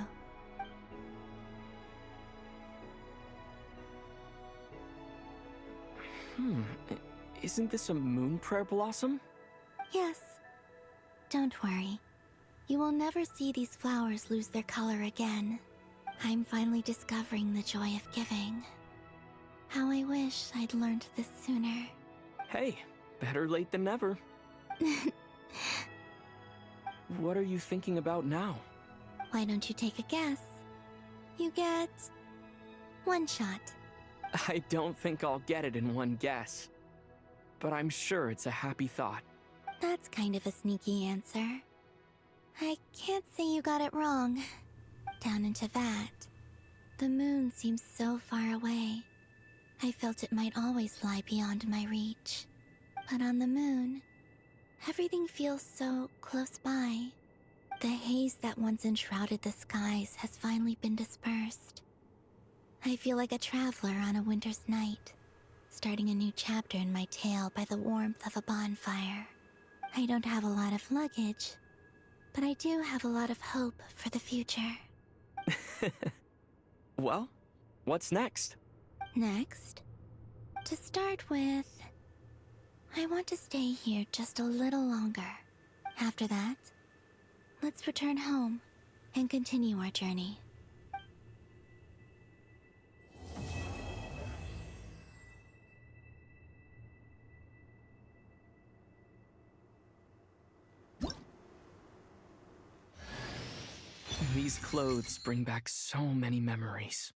Isn't this a moon prayer blossom? Yes. Don't worry. You will never see these flowers lose their color again. I'm finally discovering the joy of giving. How I wish I'd learned this sooner. Hey, better late than never. What are you thinking about now? Why don't you take a guess? You get... one shot. I don't think I'll get it in one guess. But I'm sure it's a happy thought. That's kind of a sneaky answer. I can't say you got it wrong. Down in Teyvat, the moon seems so far away. I felt it might always lie beyond my reach. But on the moon, everything feels so close by. The haze that once enshrouded the skies has finally been dispersed. I feel like a traveler on a winter's night, starting a new chapter in my tale by the warmth of a bonfire. I don't have a lot of luggage, but I do have a lot of hope for the future. Well, what's next? Next, to start with, I want to stay here just a little longer. After that, let's return home and continue our journey. These clothes bring back so many memories.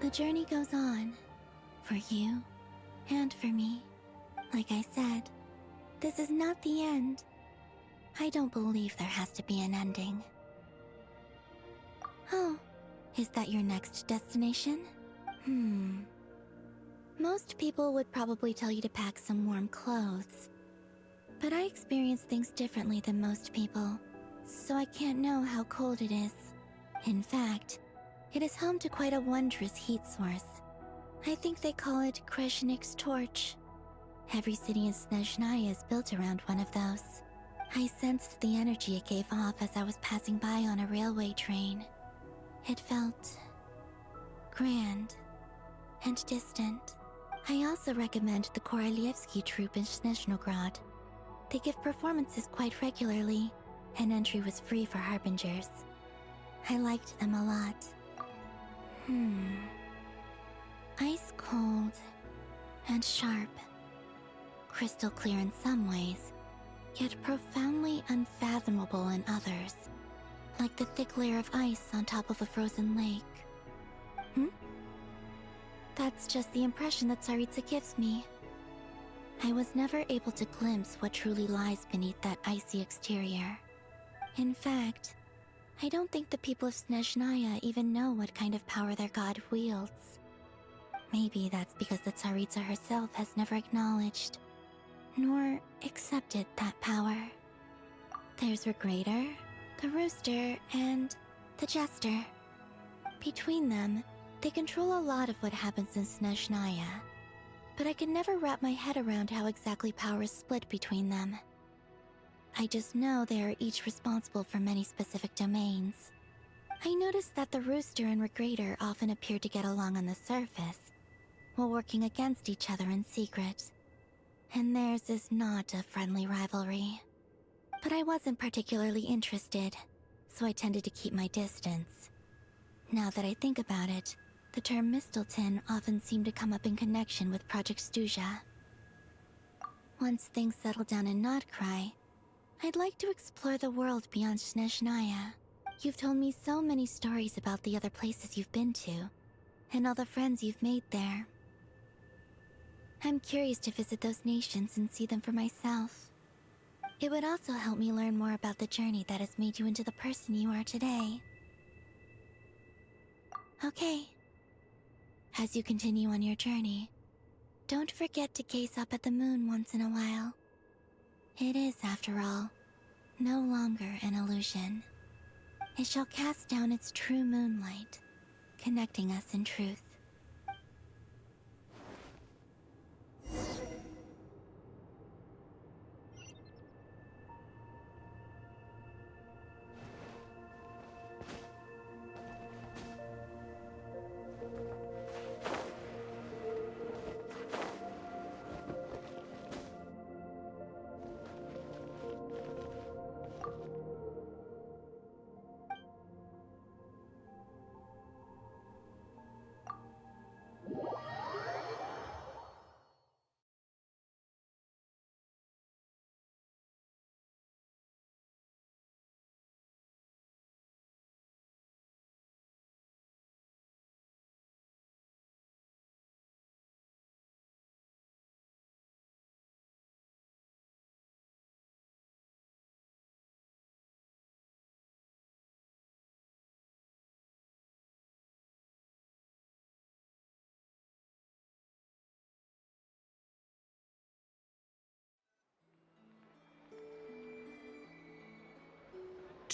The journey goes on, for you and for me. Like I said, this is not the end. I don't believe there has to be an ending. Oh, is that your next destination? Most people would probably tell you to pack some warm clothes. But I experience things differently than most people, so I can't know how cold it is. In fact, it is home to quite a wondrous heat source. I think they call it Kreshnik's torch. Every city in Snezhnaya is built around one of those. I sensed the energy it gave off as I was passing by on a railway train. It felt grand and distant. I also recommend the Korolievsky troupe in Snezhnograd. They give performances quite regularly, and entry was free for harbingers. I liked them a lot. Ice cold and sharp. Crystal clear in some ways, yet profoundly unfathomable in others. Like the thick layer of ice on top of a frozen lake. That's just the impression that Tsaritsa gives me. I was never able to glimpse what truly lies beneath that icy exterior. In fact, I don't think the people of Snezhnaya even know what kind of power their god wields. Maybe that's because the Tsaritsa herself has never acknowledged, nor accepted that power. There's Regrator, the Rooster, and the Jester. Between them, they control a lot of what happens in Snezhnaya, but I can never wrap my head around how exactly power is split between them. I just know they are each responsible for many specific domains. I noticed that the Rooster and Regrator often appear to get along on the surface, while working against each other in secret. And theirs is not a friendly rivalry. But I wasn't particularly interested, so I tended to keep my distance. Now that I think about it, the term Mistelton often seemed to come up in connection with Project Stuja. Once things settle down in Krai, I'd like to explore the world beyond Snezhnaya. You've told me so many stories about the other places you've been to, and all the friends you've made there. I'm curious to visit those nations and see them for myself. It would also help me learn more about the journey that has made you into the person you are today. Okay. As you continue on your journey, don't forget to gaze up at the moon once in a while. It is, after all, no longer an illusion. it shall cast down its true moonlight, connecting us in truth.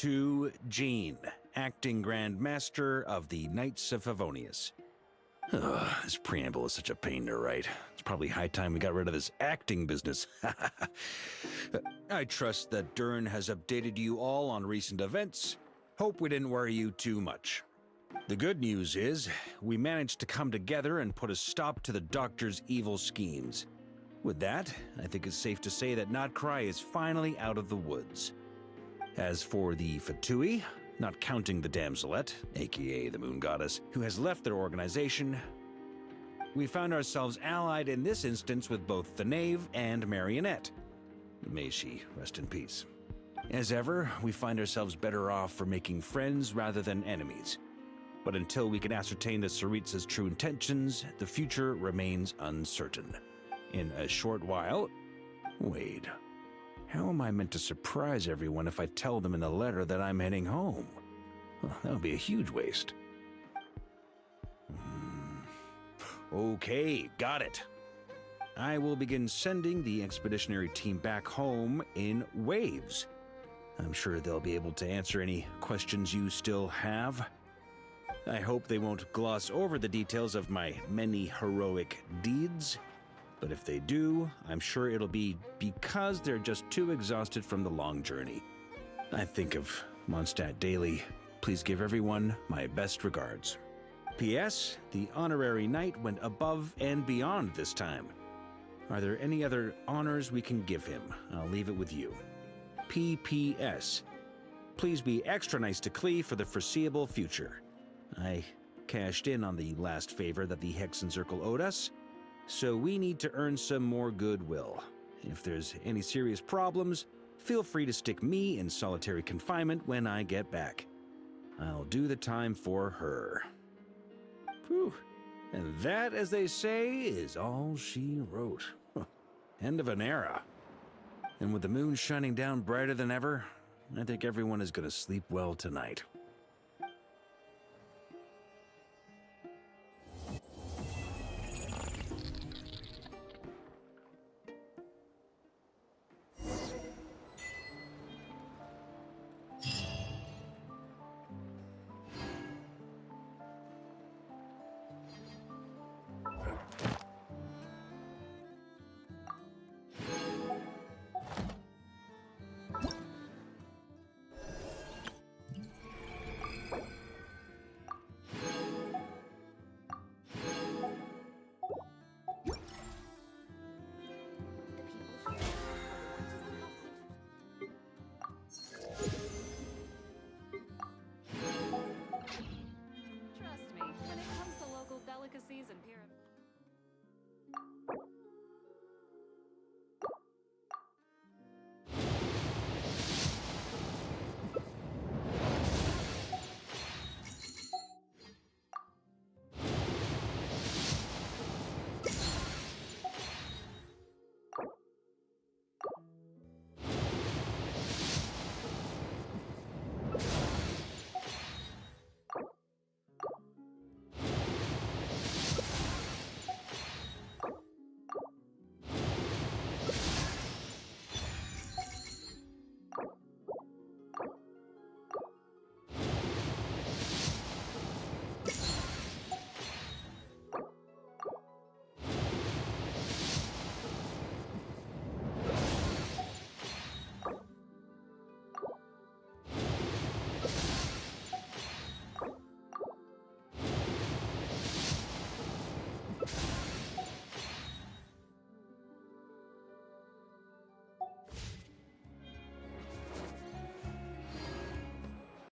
To Jean, acting Grand Master of the Knights of Favonius. Ugh, this preamble is such a pain to write. It's probably high time we got rid of this acting business. I trust that Dern has updated you all on recent events. Hope we didn't worry you too much. The good news is, we managed to come together and put a stop to the Doctor's evil schemes. With that, I think it's safe to say that Krai is finally out of the woods. As for the Fatui, not counting the Damselette, aka the Moon Goddess, who has left their organization, we found ourselves allied in this instance with both the Knave and Marionette. May she rest in peace. As ever, we find ourselves better off for making friends rather than enemies. But until we can ascertain the Tsaritsa's true intentions, the future remains uncertain. In a short while... Wait. How am I meant to surprise everyone if I tell them in the letter that I'm heading home? Well, that would be a huge waste. Okay, got it. I will begin sending the expeditionary team back home in waves. I'm sure they'll be able to answer any questions you still have. I hope they won't gloss over the details of my many heroic deeds. But if they do, I'm sure it'll be because they're just too exhausted from the long journey. I think of Mondstadt daily. Please give everyone my best regards. P.S. The honorary knight went above and beyond this time. Are there any other honors we can give him? I'll leave it with you. P.P.S. Please be extra nice to Klee for the foreseeable future. I cashed in on the last favor that the Hexen Circle owed us, so we need to earn some more goodwill. If there's any serious problems, feel free to stick me in solitary confinement when I get back. I'll do the time for her. Whew. And that, as they say, is all she wrote. End of an era. And with the moon shining down brighter than ever, I think everyone is going to sleep well tonight.